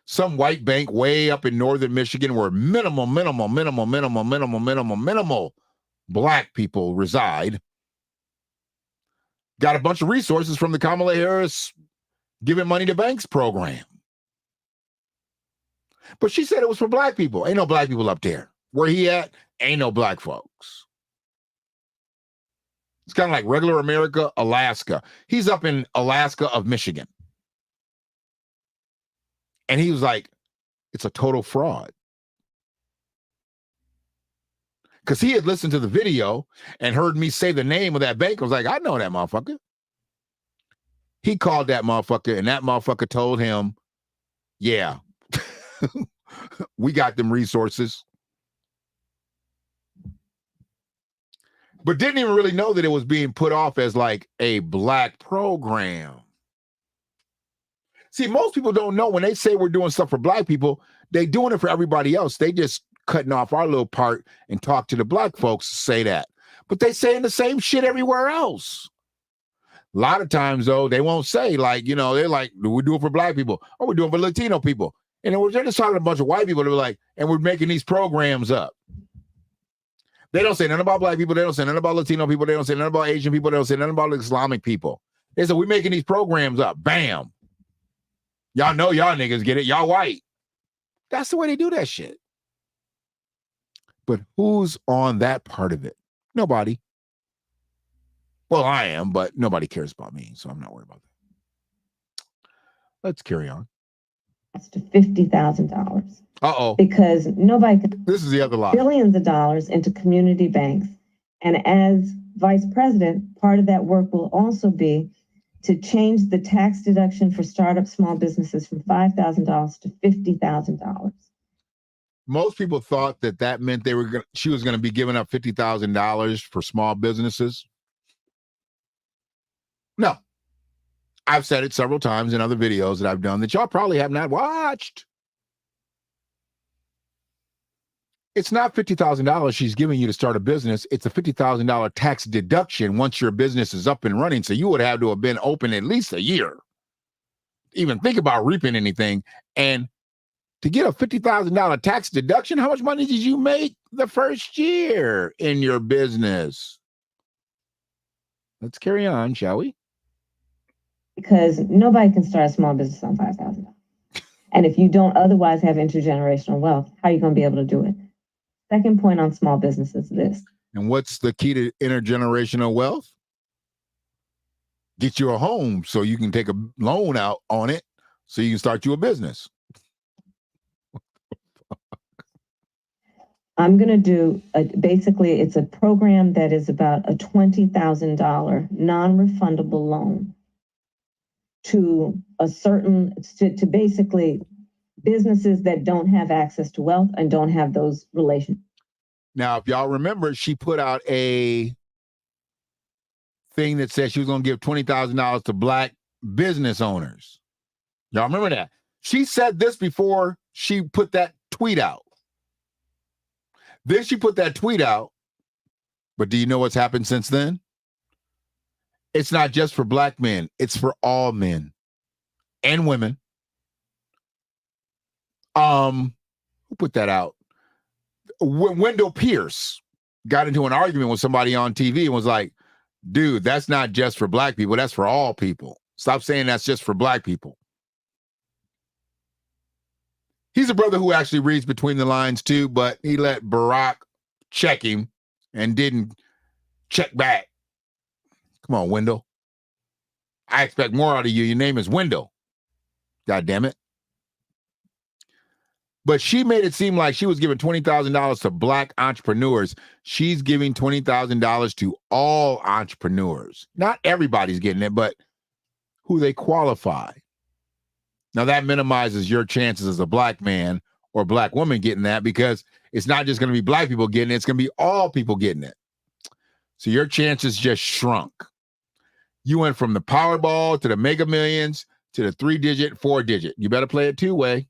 Some white bank way up in northern Michigan where minimal Black people reside, got a bunch of resources from the Kamala Harris Giving Money to Banks program. But she said it was for Black people. Ain't no Black people up there. Where he at, ain't no Black folks. It's kind of like regular America, Alaska. He's up in Alaska of Michigan. And he was like, it's a total fraud. Because he had listened to the video and heard me say the name of that bank. I was like, I know that motherfucker. He called that motherfucker, and that motherfucker told him, yeah, we got them resources. But didn't even really know that it was being put off as like a Black program. See, most people don't know when they say we're doing stuff for Black people, they doing it for everybody else. They just cutting off our little part and talk to the Black folks to say that. But they saying the same shit everywhere else. A lot of times, though, they won't say, like, they're like, we do it for Black people, or we're doing it for Latino people. And they're just talking to a bunch of white people. They're like, and we're making these programs up. They don't say nothing about Black people. They don't say nothing about Latino people. They don't say nothing about Asian people. They don't say nothing about Islamic people. They say, we're making these programs up. Bam. Y'all know y'all niggas get it. Y'all white. That's the way they do that shit. But who's on that part of it? Nobody. Well, I am, but nobody cares about me, so I'm not worried about that. Let's carry on. That's to $50,000. Uh-oh. Because nobody can. This is the other lie. Billions of dollars into community banks. And as vice president, part of that work will also be to change the tax deduction for startup small businesses from $5,000 to $50,000. Most people thought that meant she was going to be giving up $50,000 for small businesses. No. I've said it several times in other videos that I've done that y'all probably have not watched. It's not $50,000 she's giving you to start a business. It's a $50,000 tax deduction once your business is up and running. So you would have to have been open at least a year. Even think about reaping anything. And to get a $50,000 tax deduction. How much money did you make the first year in your business? Let's carry on, shall we? Because nobody can start a small business on $5,000. And if you don't otherwise have intergenerational wealth, how are you going to be able to do it? Second point on small business is this. And what's the key to intergenerational wealth? Get you a home so you can take a loan out on it so you can start you a business. I'm going to do, basically, it's a program that is about a $20,000 non-refundable loan to a certain, to basically businesses that don't have access to wealth and don't have those relations. Now, if y'all remember, she put out a thing that said she was going to give $20,000 to Black business owners. Y'all remember that? She said this before she put that tweet out. Then she put that tweet out. But do you know what's happened since then? It's not just for Black men. It's for all men and women. Who put that out? Wendell Pierce got into an argument with somebody on TV and was like, dude, that's not just for Black people. That's for all people. Stop saying that's just for Black people. He's a brother who actually reads between the lines too, but he let Barack check him and didn't check back. Come on, Wendell. I expect more out of you. Your name is Wendell. God damn it. But she made it seem like she was giving $20,000 to Black entrepreneurs. She's giving $20,000 to all entrepreneurs. Not everybody's getting it, but who they qualify. Now that minimizes your chances as a Black man or Black woman getting that, because it's not just going to be Black people getting it. It's going to be all people getting it. So your chances just shrunk. You went from the Powerball to the Mega Millions to the 3-digit, 4-digit. You better play it two-way.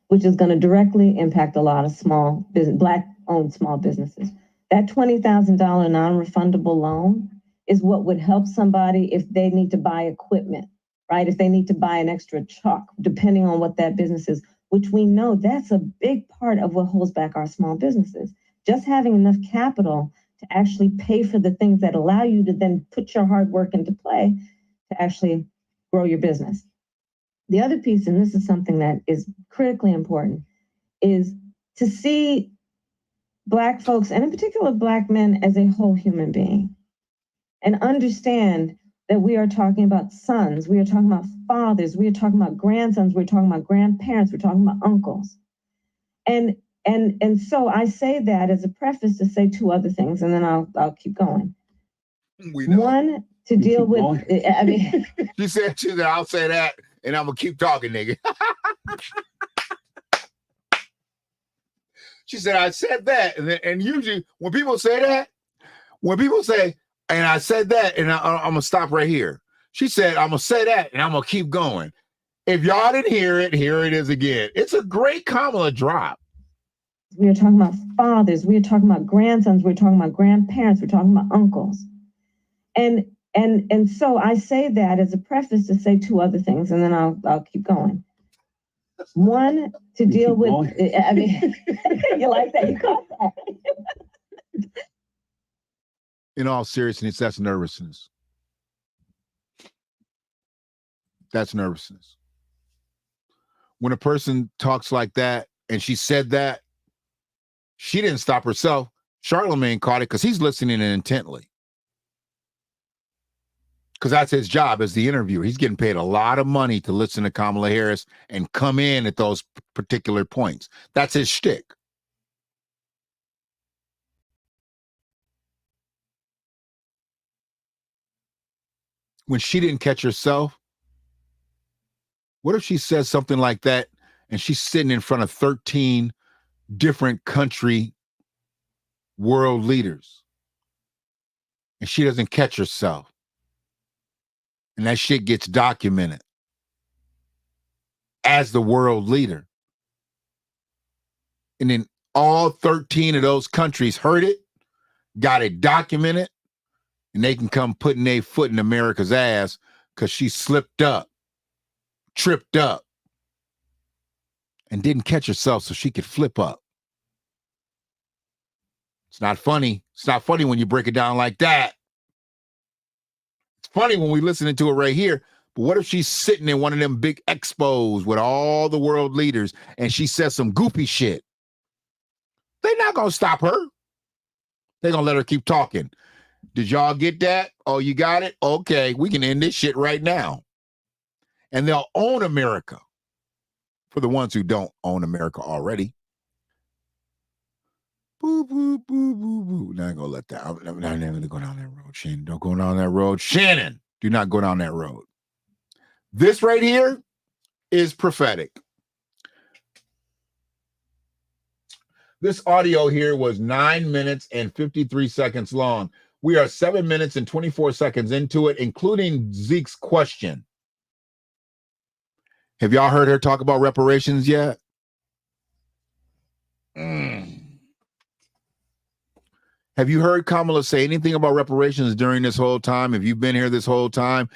Which is going to directly impact a lot of small business, Black-owned small businesses. That $20,000 non-refundable loan is what would help somebody if they need to buy equipment, right? If they need to buy an extra truck, depending on what that business is, which we know that's a big part of what holds back our small businesses. Just having enough capital to actually pay for the things that allow you to then put your hard work into play to actually grow your business. The other piece, and this is something that is critically important, is to see Black folks, and in particular Black men, as a whole human being, and understand that we are talking about sons, we are talking about fathers, we are talking about grandsons, we're talking about grandparents, we're talking about uncles. And so I say that as a preface to say two other things, and then I'll keep going. One, to deal with, I mean, She said, I'll say that, and I'm gonna keep talking, nigga. She said, I said that, and usually when people say that, and I said that, and I'm gonna stop right here. She said, I'm gonna say that, and I'm gonna keep going. If y'all didn't hear it, here it is again. It's a great Kamala drop. We are talking about fathers, we are talking about grandsons, we're talking about grandparents, we're talking about uncles. And so I say that as a preface to say two other things, and then I'll keep going. One, to deal with, I mean, you like that? You caught that. In all seriousness, that's nervousness. That's nervousness. When a person talks like that, and she said that, she didn't stop herself. Charlemagne caught it because he's listening intently. Because that's his job as the interviewer. He's getting paid a lot of money to listen to Kamala Harris and come in at those particular points. That's his shtick. When she didn't catch herself, what if she says something like that and she's sitting in front of 13 different country world leaders and she doesn't catch herself? And that shit gets documented as the world leader. And then all 13 of those countries heard it, got it documented, and they can come putting their foot in America's ass because she slipped up, tripped up, and didn't catch herself so she could flip up. It's not funny. It's not funny when you break it down like that. It's funny when we listening to it right here. But what if she's sitting in one of them big expos with all the world leaders and she says some goofy shit? They're not going to stop her. They're going to let her keep talking. Did y'all get that? Oh, you got it? Okay, we can end this shit right now. And they'll own America for the ones who don't own America already. Boo, boo, boo, boo, boo. Not gonna let that. I'm not going to go down that road, Shannon. Don't go down that road. Shannon, do not go down that road. This right here is prophetic. This audio here was 9 minutes and 53 seconds long. We are 7 minutes and 24 seconds into it, including Zeke's question. Have y'all heard her talk about reparations yet? Have you heard Kamala say anything about reparations during this whole time? If you've been here this whole time,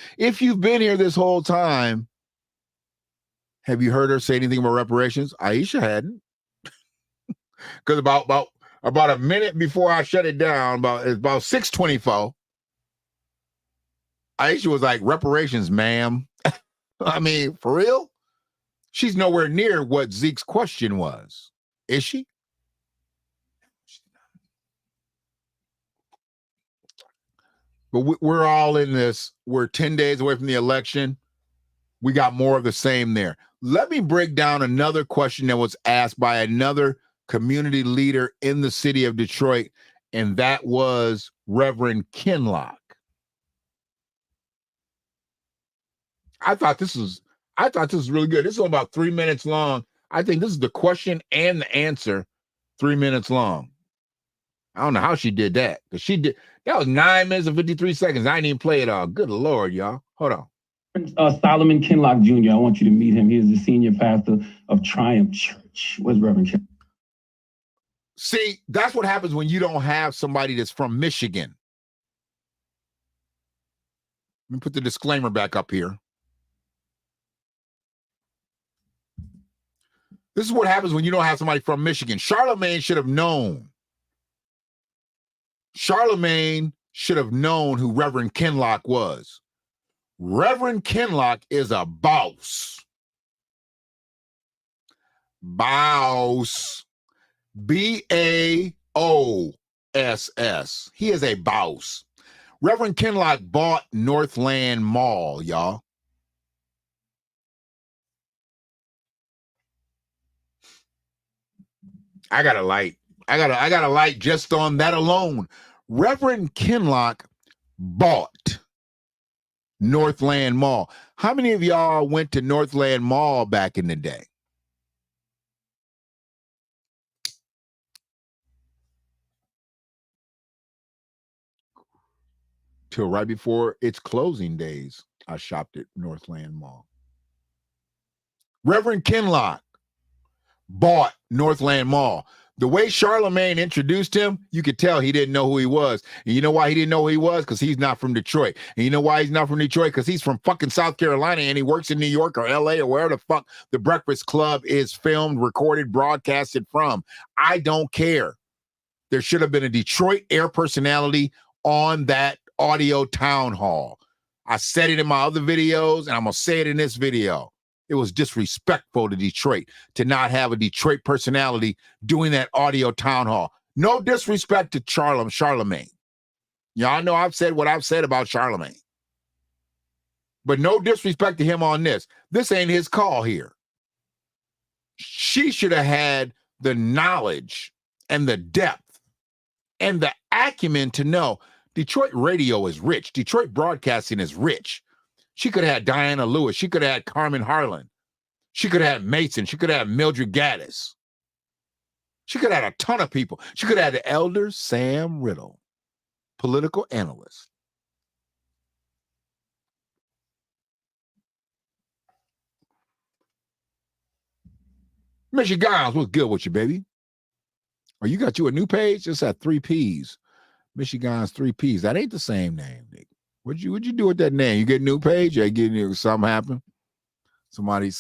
have you heard her say anything about reparations? Aisha hadn't. Because about a minute before I shut it down, about 6:24, Aisha was like, reparations, ma'am. I mean, for real? She's nowhere near what Zeke's question was. Is she? But we're all in this. We're 10 days away from the election. We got more of the same there. Let me break down another question that was asked by another community leader in the city of Detroit, and that was Reverend Kinlock. I thought this was really good. This is about 3 minutes long. I think this is the question and the answer, 3 minutes long. I don't know how she did that, because that was 9 minutes and 53 seconds. I didn't even play it all. Good Lord, y'all. Hold on. Solomon Kinlock Jr., I want you to meet him. He is the senior pastor of Triumph Church. Where's Reverend Kinlock? See, that's what happens when you don't have somebody that's from Michigan. Let me put the disclaimer back up here. This is what happens when you don't have somebody from Michigan. Charlemagne should have known. Charlemagne should have known who Reverend Kinlock was. Reverend Kinlock is a boss. Boss. B-A-O-S-S. He is a boss. Reverend Kinlock bought Northland Mall, y'all. I got a light. I got a light just on that alone. Reverend Kinlock bought Northland Mall. How many of y'all went to Northland Mall back in the day? Till right before its closing days, I shopped at Northland Mall. Reverend Kinlock bought Northland Mall. The way Charlemagne introduced him, you could tell he didn't know who he was. And you know why he didn't know who he was? Because he's not from Detroit. And you know why he's not from Detroit? Because he's from fucking South Carolina and he works in New York or LA or wherever the fuck the Breakfast Club is filmed, recorded, broadcasted from. I don't care. There should have been a Detroit air personality on that audio town hall. I said it in my other videos and I'm going to say it in this video. It was disrespectful to Detroit to not have a Detroit personality doing that audio town hall. No disrespect to Charlemagne. Y'all know I've said what I've said about Charlemagne. But no disrespect to him on this. This ain't his call here. She should have had the knowledge and the depth and the acumen to know Detroit radio is rich. Detroit broadcasting is rich. She could have had Diana Lewis. She could have had Carmen Harlan. She could have had Mason. She could have had Mildred Gaddis. She could have had a ton of people. She could have had the elder Sam Riddle, political analyst. Mr. Giles, what's good with you, baby? Oh, you got you a new page? It's at 3 Ps. Michigan's 3 Ps. That ain't the same name, nigga. What'd you do with that name? You get a new page? Yeah, something happen? Somebody's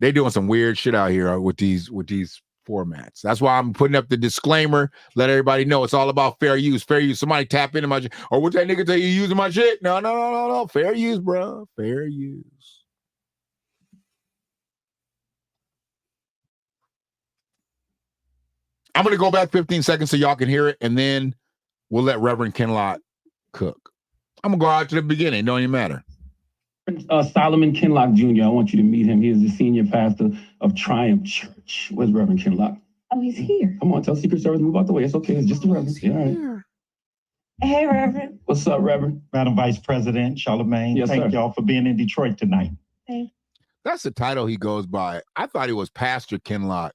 They doing some weird shit out here with these formats. That's why I'm putting up the disclaimer. Let everybody know it's all about fair use. Fair use. Somebody tap into my shit. Or what that nigga tell you using my shit? No. Fair use, bro. Fair use. I'm gonna go back 15 seconds so y'all can hear it, and then we'll let Reverend Kinlock cook. I'm gonna go out to the beginning. Don't even matter. Solomon Kinlock Jr. I want you to meet him. He is the senior pastor of Triumph Church. Where's Reverend Kinlock? Oh, he's here. Come on, tell Secret Service move out the way. It's okay. It's just the Reverend. Yeah, all right. Hey, Reverend. What's up, Reverend? Madam Vice President Charlemagne, Yes, thank sir. y'all for being in Detroit tonight. That's the title he goes by. I thought he was Pastor Kinlock.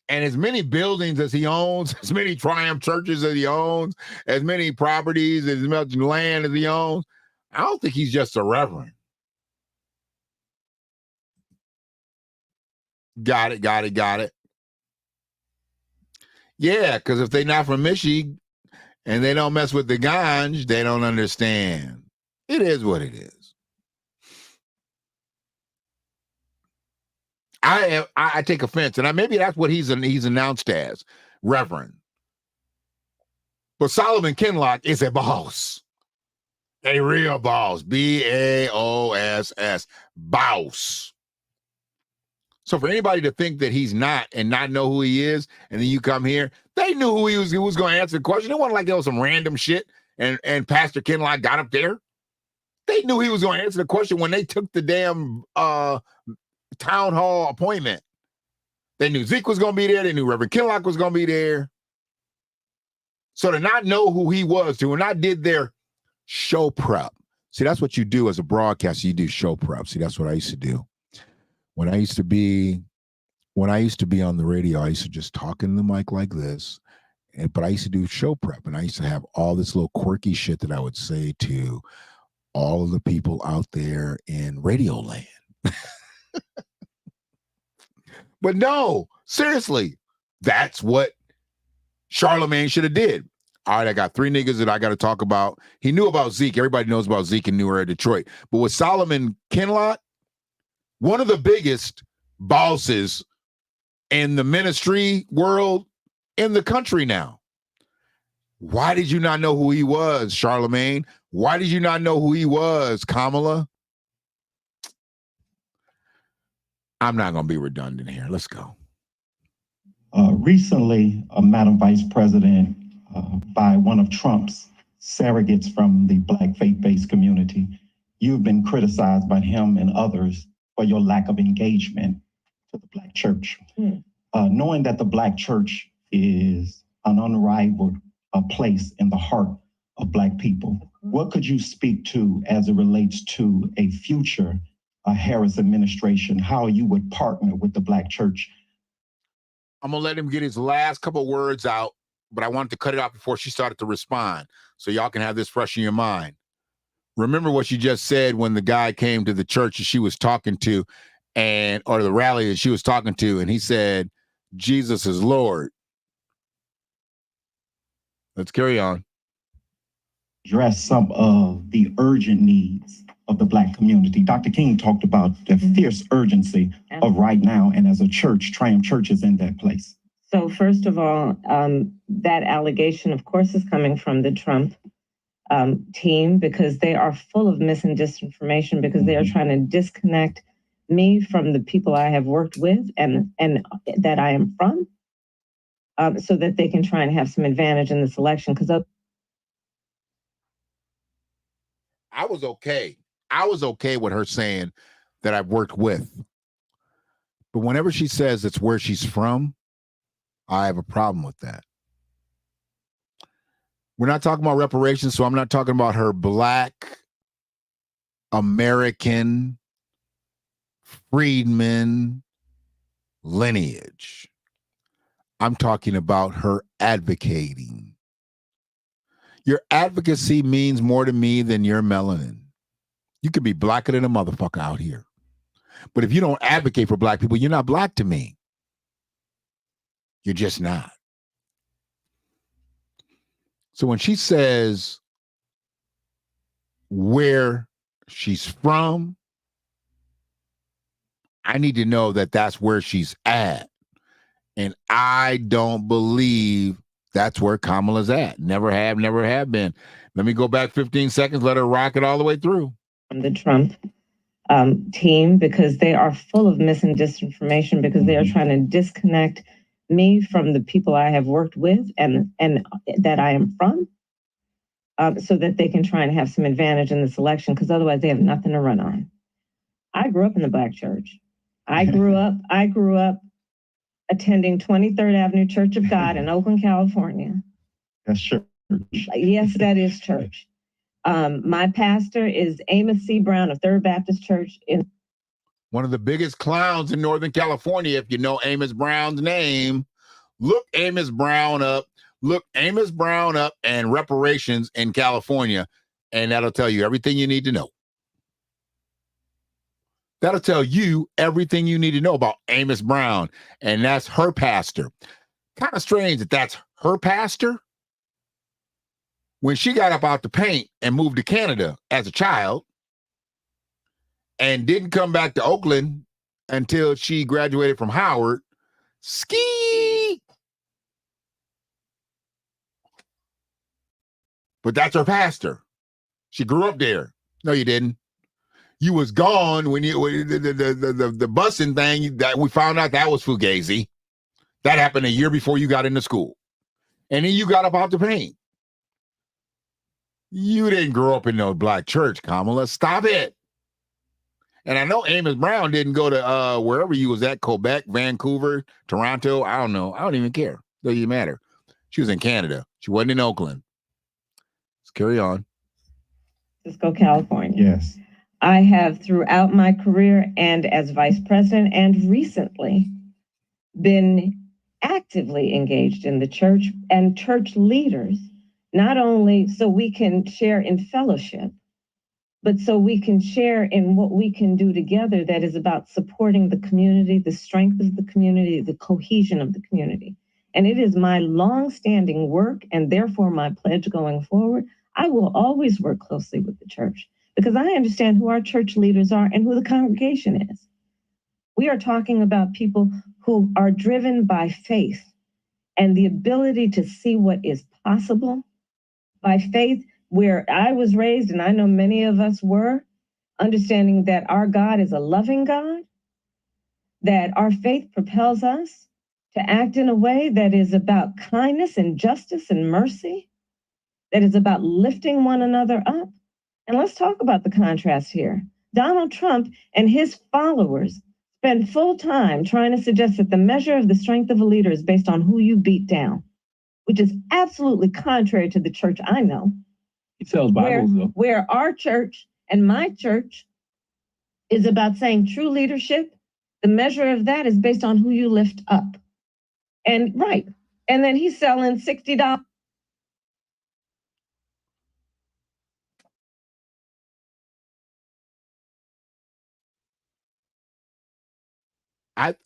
And as many buildings as he owns, as many Triumph churches as he owns, as many properties, as much land as he owns, I don't think he's just a reverend. Got it. Yeah, because if they're not from Michigan and they don't mess with the ganj, they don't understand. It is what it is. I take offense, and maybe that's what he's announced as, Reverend. But Solomon Kinlock is a boss, a real boss, B-A-O-S-S, boss. So for anybody to think that he's not and not know who he is, and then you come here, they knew who he was going to answer the question. It wasn't like there was some random shit, and Pastor Kinlock got up there. They knew he was going to answer the question when they took the damn town hall appointment. They knew Zeke was going to be there. They knew Reverend Kinlock was going to be there. So to not know who he was, to not did their show prep. See, that's what you do as a broadcaster. You do show prep. See, that's what I used to do. When I used to be on the radio, I used to just talk in the mic like this. But I used to do show prep, and I used to have all this little quirky shit that I would say to all of the people out there in Radio Land. But no, seriously, that's what Charlemagne should have did. All right, I got three niggas that I got to talk about. He knew about Zeke. Everybody knows about Zeke in New Era, Detroit. But with Solomon Kinlock, one of the biggest bosses in the ministry world in the country now. Why did you not know who he was, Charlemagne? Why did you not know who he was, Kamala? I'm not going to be redundant here. Let's go. Recently, Madam Vice President, by one of Trump's surrogates from the Black faith-based community, you've been criticized by him and others for your lack of engagement to the Black church. Knowing that the Black church is an unrivaled place in the heart of Black people, what could you speak to as it relates to a future Harris administration, how you would partner with the Black church? I'm going to let him get his last couple words out, but I wanted to cut it out before she started to respond so y'all can have this fresh in your mind. Remember what she just said when the guy came to the church that she was talking to, or the rally that she was talking to, and he said, Jesus is Lord. Let's carry on. Address some of the urgent needs of the Black community. Dr. King talked about the fierce urgency of right now, and as a church, Triumph Church is in that place. So first of all, that allegation, of course, is coming from the Trump team, because they are full of mis and disinformation, because they are trying to disconnect me from the people I have worked with and that I am from, so that they can try and have some advantage in this election. Because I was okay. I was okay with her saying that I've worked with. But whenever she says it's where she's from, I have a problem with that. We're not talking about reparations, so I'm not talking about her Black American freedman lineage. I'm talking about her advocating. Your advocacy means more to me than your melanin. You could be blacker than a motherfucker out here. But if you don't advocate for Black people, you're not Black to me. You're just not. So when she says where she's from, I need to know that that's where she's at. And I don't believe that's where Kamala's at. Never have been. Let me go back 15 seconds, let her rock it all the way through. The Trump team, because they are full of mis and disinformation, because they are trying to disconnect me from the people I have worked with and that I am from, so that they can try and have some advantage in this election, because otherwise they have nothing to run on. I grew up in the Black church. I grew up attending 23rd Avenue Church of God in Oakland, California. That's church. Yes, that is church. My pastor is Amos C. Brown of Third Baptist Church in one of the biggest clowns in Northern California. If you know Amos Brown's name, look Amos Brown up. Look Amos Brown up and reparations in California, and that'll tell you everything you need to know. That'll tell you everything you need to know about Amos Brown, and that's her pastor. Kind of strange that that's her pastor. When she got up out the paint and moved to Canada as a child and didn't come back to Oakland until she graduated from Howard, ski. But that's her pastor. She grew up there. No, you didn't. You was gone when the busing thing that we found out that was fugazi. That happened a year before you got into school. And then you got up out the paint. You didn't grow up in no Black church, Kamala. Stop it. And I know Amos Brown didn't go to wherever you was at, Quebec, Vancouver, Toronto. I don't know. I don't even care. Doesn't even matter. She was in Canada. She wasn't in Oakland. Let's carry on. Francisco, California. Yes. I have throughout my career and as vice president and recently been actively engaged in the church and church leaders, not only so we can share in fellowship, but so we can share in what we can do together that is about supporting the community, the strength of the community, the cohesion of the community. And it is my long-standing work and therefore my pledge going forward. I will always work closely with the church because I understand who our church leaders are and who the congregation is. We are talking about people who are driven by faith and the ability to see what is possible by faith, where I was raised, and I know many of us were, understanding that our God is a loving God, that our faith propels us to act in a way that is about kindness and justice and mercy, that is about lifting one another up. And let's talk about the contrast here. Donald Trump and his followers spend full time trying to suggest that the measure of the strength of a leader is based on who you beat down, which is absolutely contrary to the church I know. He sells Bibles, though. Where our church and my church is about saying true leadership, the measure of that is based on who you lift up. And right. And then he's selling $60.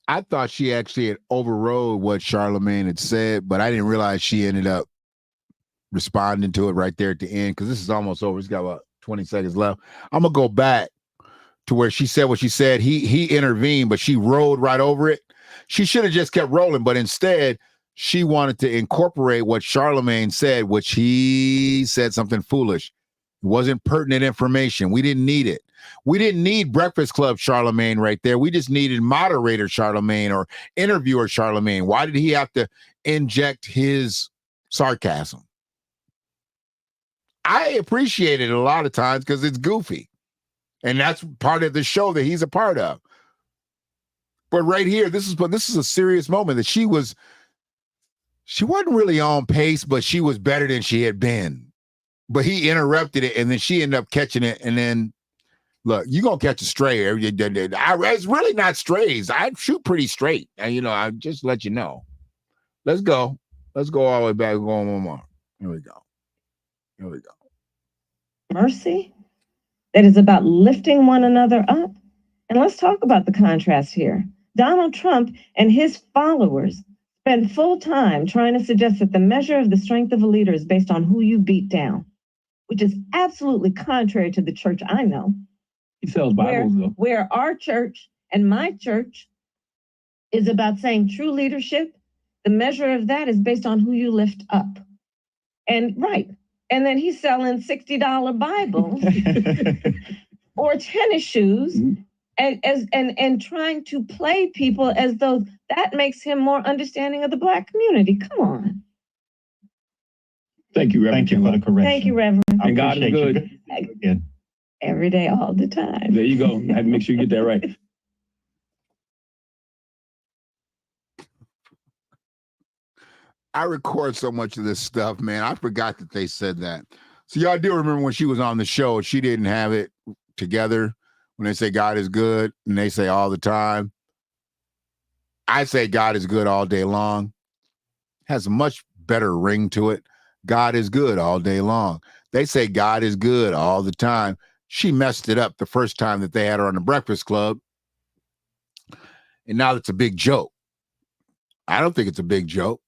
I thought she actually had overrode what Charlamagne had said, but I didn't realize she ended up responding to it right there at the end, because this is almost over. It's got about 20 seconds left. I'm gonna go back to where she said what she said. He intervened, but she rolled right over it. She should have just kept rolling, but instead she wanted to incorporate what Charlamagne said, which he said something foolish. It wasn't pertinent information. We didn't need it. We didn't need Breakfast Club Charlamagne right there. We just needed moderator Charlamagne or interviewer Charlamagne. Why did he have to inject his sarcasm? I appreciate it a lot of times because it's goofy. And that's part of the show that he's a part of. But right here, this is a serious moment that she wasn't really on pace, but she was better than she had been. But he interrupted it, and then she ended up catching it. And then, look, you're going to catch a stray. It's really not strays. I shoot pretty straight. And, I just let you know. Let's go. Let's go all the way back. Go on one more. Here we go. Mercy that is about lifting one another up. And let's talk about the contrast here. Donald Trump and his followers spend full time trying to suggest that the measure of the strength of a leader is based on who you beat down, which is absolutely contrary to the church I know. He sells Bibles, though. Where our church And my church is about saying true leadership. The measure of that is based on who you lift up. And right. And then he's selling $60 Bibles or tennis shoes and trying to play people as though that makes him more understanding of the Black community. Come on. Thank you, Reverend. Thank you for the correction. Thank you, Reverend. I And God is appreciate good. you. Good. Every day, all the time. There you go. I had to make sure you get that right. I record so much of this stuff, man. I forgot that they said that. So y'all do remember when she was on the show, she didn't have it together when they say God is good and they say all the time. I say God is good all day long. Has a much better ring to it. God is good all day long. They say God is good all the time. She messed it up the first time that they had her on the Breakfast Club. And now it's a big joke. I don't think it's a big joke.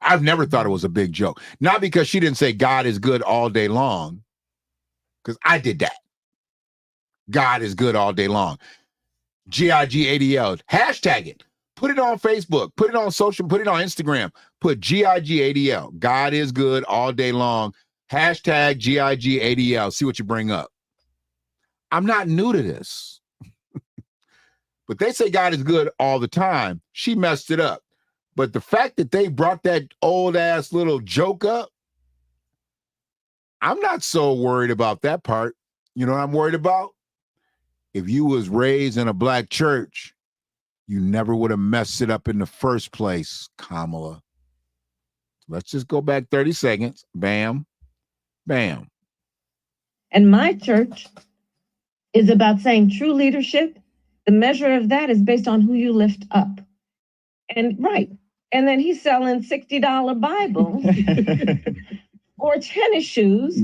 I've never thought it was a big joke. Not because she didn't say God is good all day long, because I did that. God is good all day long. GIGADL. Hashtag it. Put it on Facebook. Put it on social. Put it on Instagram. Put GIGADL. God is good all day long. Hashtag GIGADL. See what you bring up. I'm not new to this. But they say God is good all the time. She messed it up. But the fact that they brought that old ass little joke up, I'm not so worried about that part. You know what I'm worried about? If you was raised in a Black church, you never would have messed it up in the first place, Kamala. Let's just go back 30 seconds. Bam, bam. And my church is about saying true leadership. The measure of that is based on who you lift up. And right. And then he's selling $60 Bibles or tennis shoes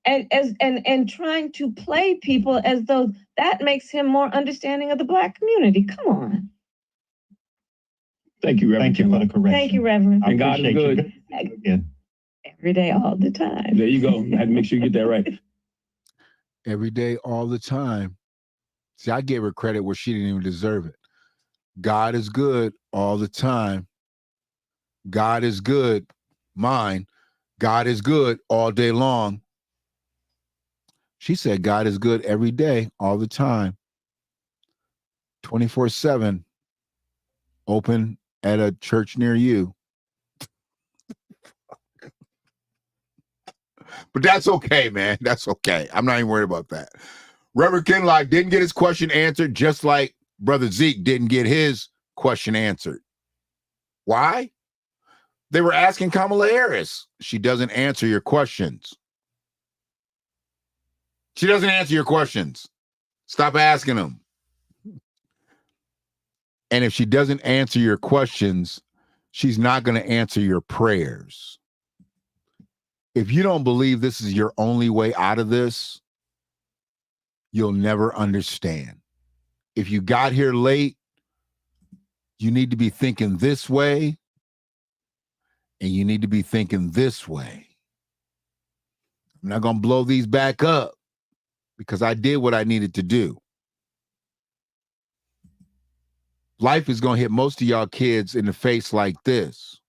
and trying to play people as though that makes him more understanding of the Black community. Come on. Thank you, Reverend. Thank you for the correction. Thank you, Reverend. And God is good. Good. Every day, all the time. There you go. I had to make sure you get that right. Every day, all the time. See, I gave her credit where she didn't even deserve it. God is good all the time. God is good. Mine. God is good all day long. She said God is good every day, all the time. 24/7. Open at a church near you. But that's okay, man. That's okay. I'm not even worried about that. Reverend Kinlock didn't get his question answered, just like Brother Zeke didn't get his question answered. Why? They were asking Kamala Harris. She doesn't answer your questions. She doesn't answer your questions. Stop asking them. And if she doesn't answer your questions, she's not going to answer your prayers. If you don't believe this is your only way out of this, you'll never understand. If you got here late, you need to be thinking this way, and you need to be thinking this way. I'm not going to blow these back up because I did what I needed to do. Life is going to hit most of y'all kids in the face like this.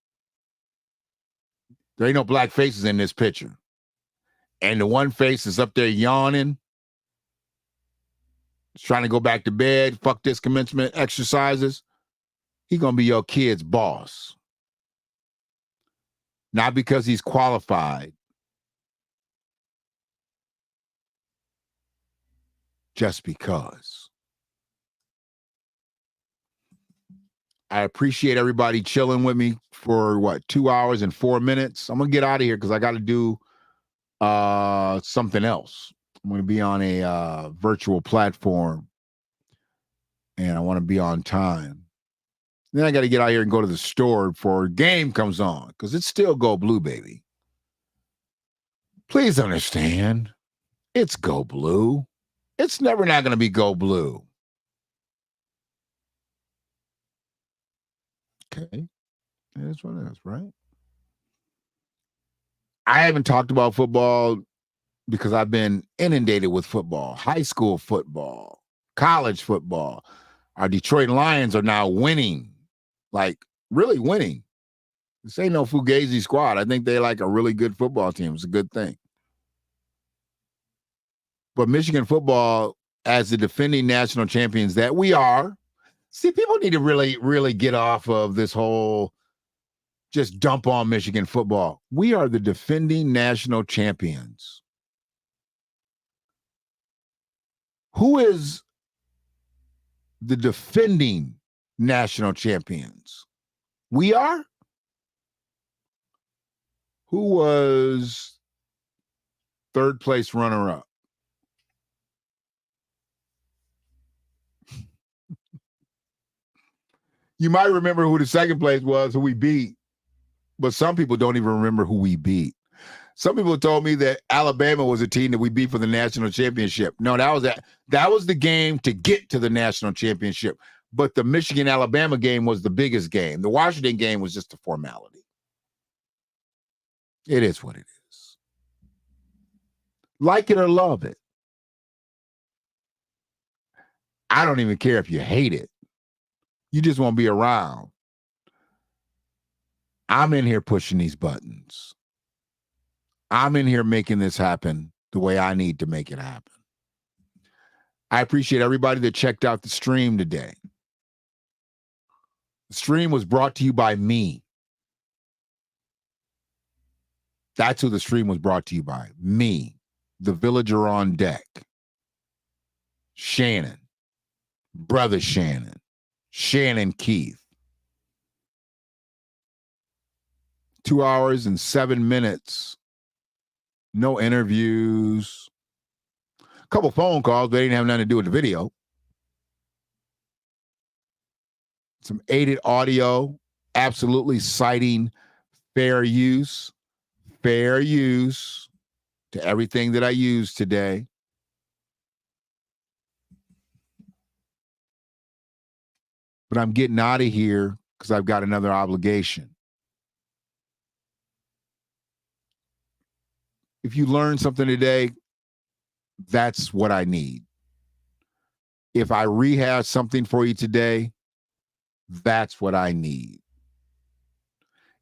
There ain't no black faces in this picture. And the one face is up there yawning, trying to go back to bed, fuck this commencement exercises. He going to be your kid's boss. Not because he's qualified. Just because. I appreciate everybody chilling with me for 2 hours and 4 minutes. I'm going to get out of here because I got to do something else. I'm going to be on a virtual platform and I want to be on time. Then I got to get out here and go to the store before a game comes on because it's still Go Blue, baby. Please understand, it's Go Blue. It's never not going to be Go Blue. Okay. That is what it is, right? I haven't talked about football because I've been inundated with football, high school football, college football. Our Detroit Lions are now winning, like really winning. This ain't no Fugazi squad. I think they're like a really good football team. It's a good thing. But Michigan football, as the defending national champions that we are, see, people need to really, really get off of this whole just dump on Michigan football. We are the defending national champions. Who is the defending national champions? We are? Who was third place runner-up? You might remember who the second place was, who we beat, but some people don't even remember who we beat. Some people told me that Alabama was a team that we beat for the national championship. No, that was the game to get to the national championship. But the Michigan-Alabama game was the biggest game. The Washington game was just a formality. It is what it is. Like it or love it. I don't even care if you hate it. You just won't be around. I'm in here pushing these buttons. I'm in here making this happen the way I need to make it happen. I appreciate everybody that checked out the stream today. The stream was brought to you by me. That's who the stream was brought to you by. Me, the villager on deck. Shannon, brother Shannon, Shannon Keith. 2 hours and 7 minutes. No interviews. A couple phone calls, but they didn't have nothing to do with the video. Some aided audio, absolutely citing fair use to everything that I use today. But I'm getting out of here because I've got another obligation. If you learn something today, that's what I need. If I rehash something for you today, that's what I need.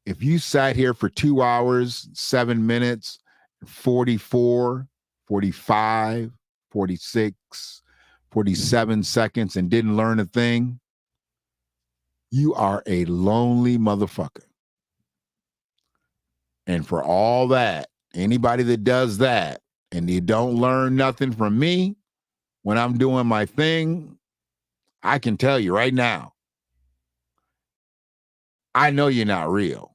If you sat here for 2 hours, 7 minutes, 44, 45, 46, 47 seconds and didn't learn a thing, you are a lonely motherfucker. And for all that, anybody that does that and you don't learn nothing from me when I'm doing my thing, I can tell you right now, I know you're not real.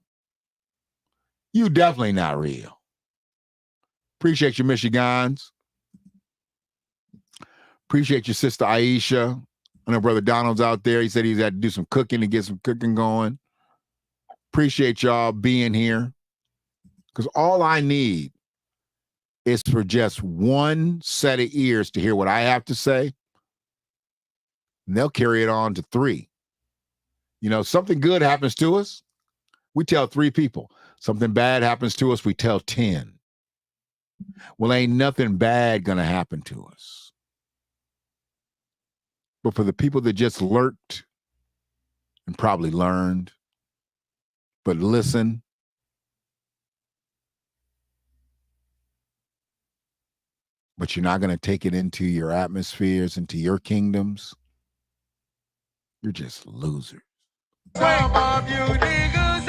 You definitely not real. Appreciate your Michigans. Appreciate your sister Aisha. I know Brother Donald's out there. He said he's had to do some cooking to get some cooking going. Appreciate y'all being here. Because all I need is for just one set of ears to hear what I have to say. And they'll carry it on to 3. You know, something good happens to us, we tell 3 people. Something bad happens to us, we tell 10. Well, ain't nothing bad gonna happen to us. But for the people that just lurked and probably learned, but listen, but you're not going to take it into your atmospheres, into your kingdoms, you're just losers. Some of you niggas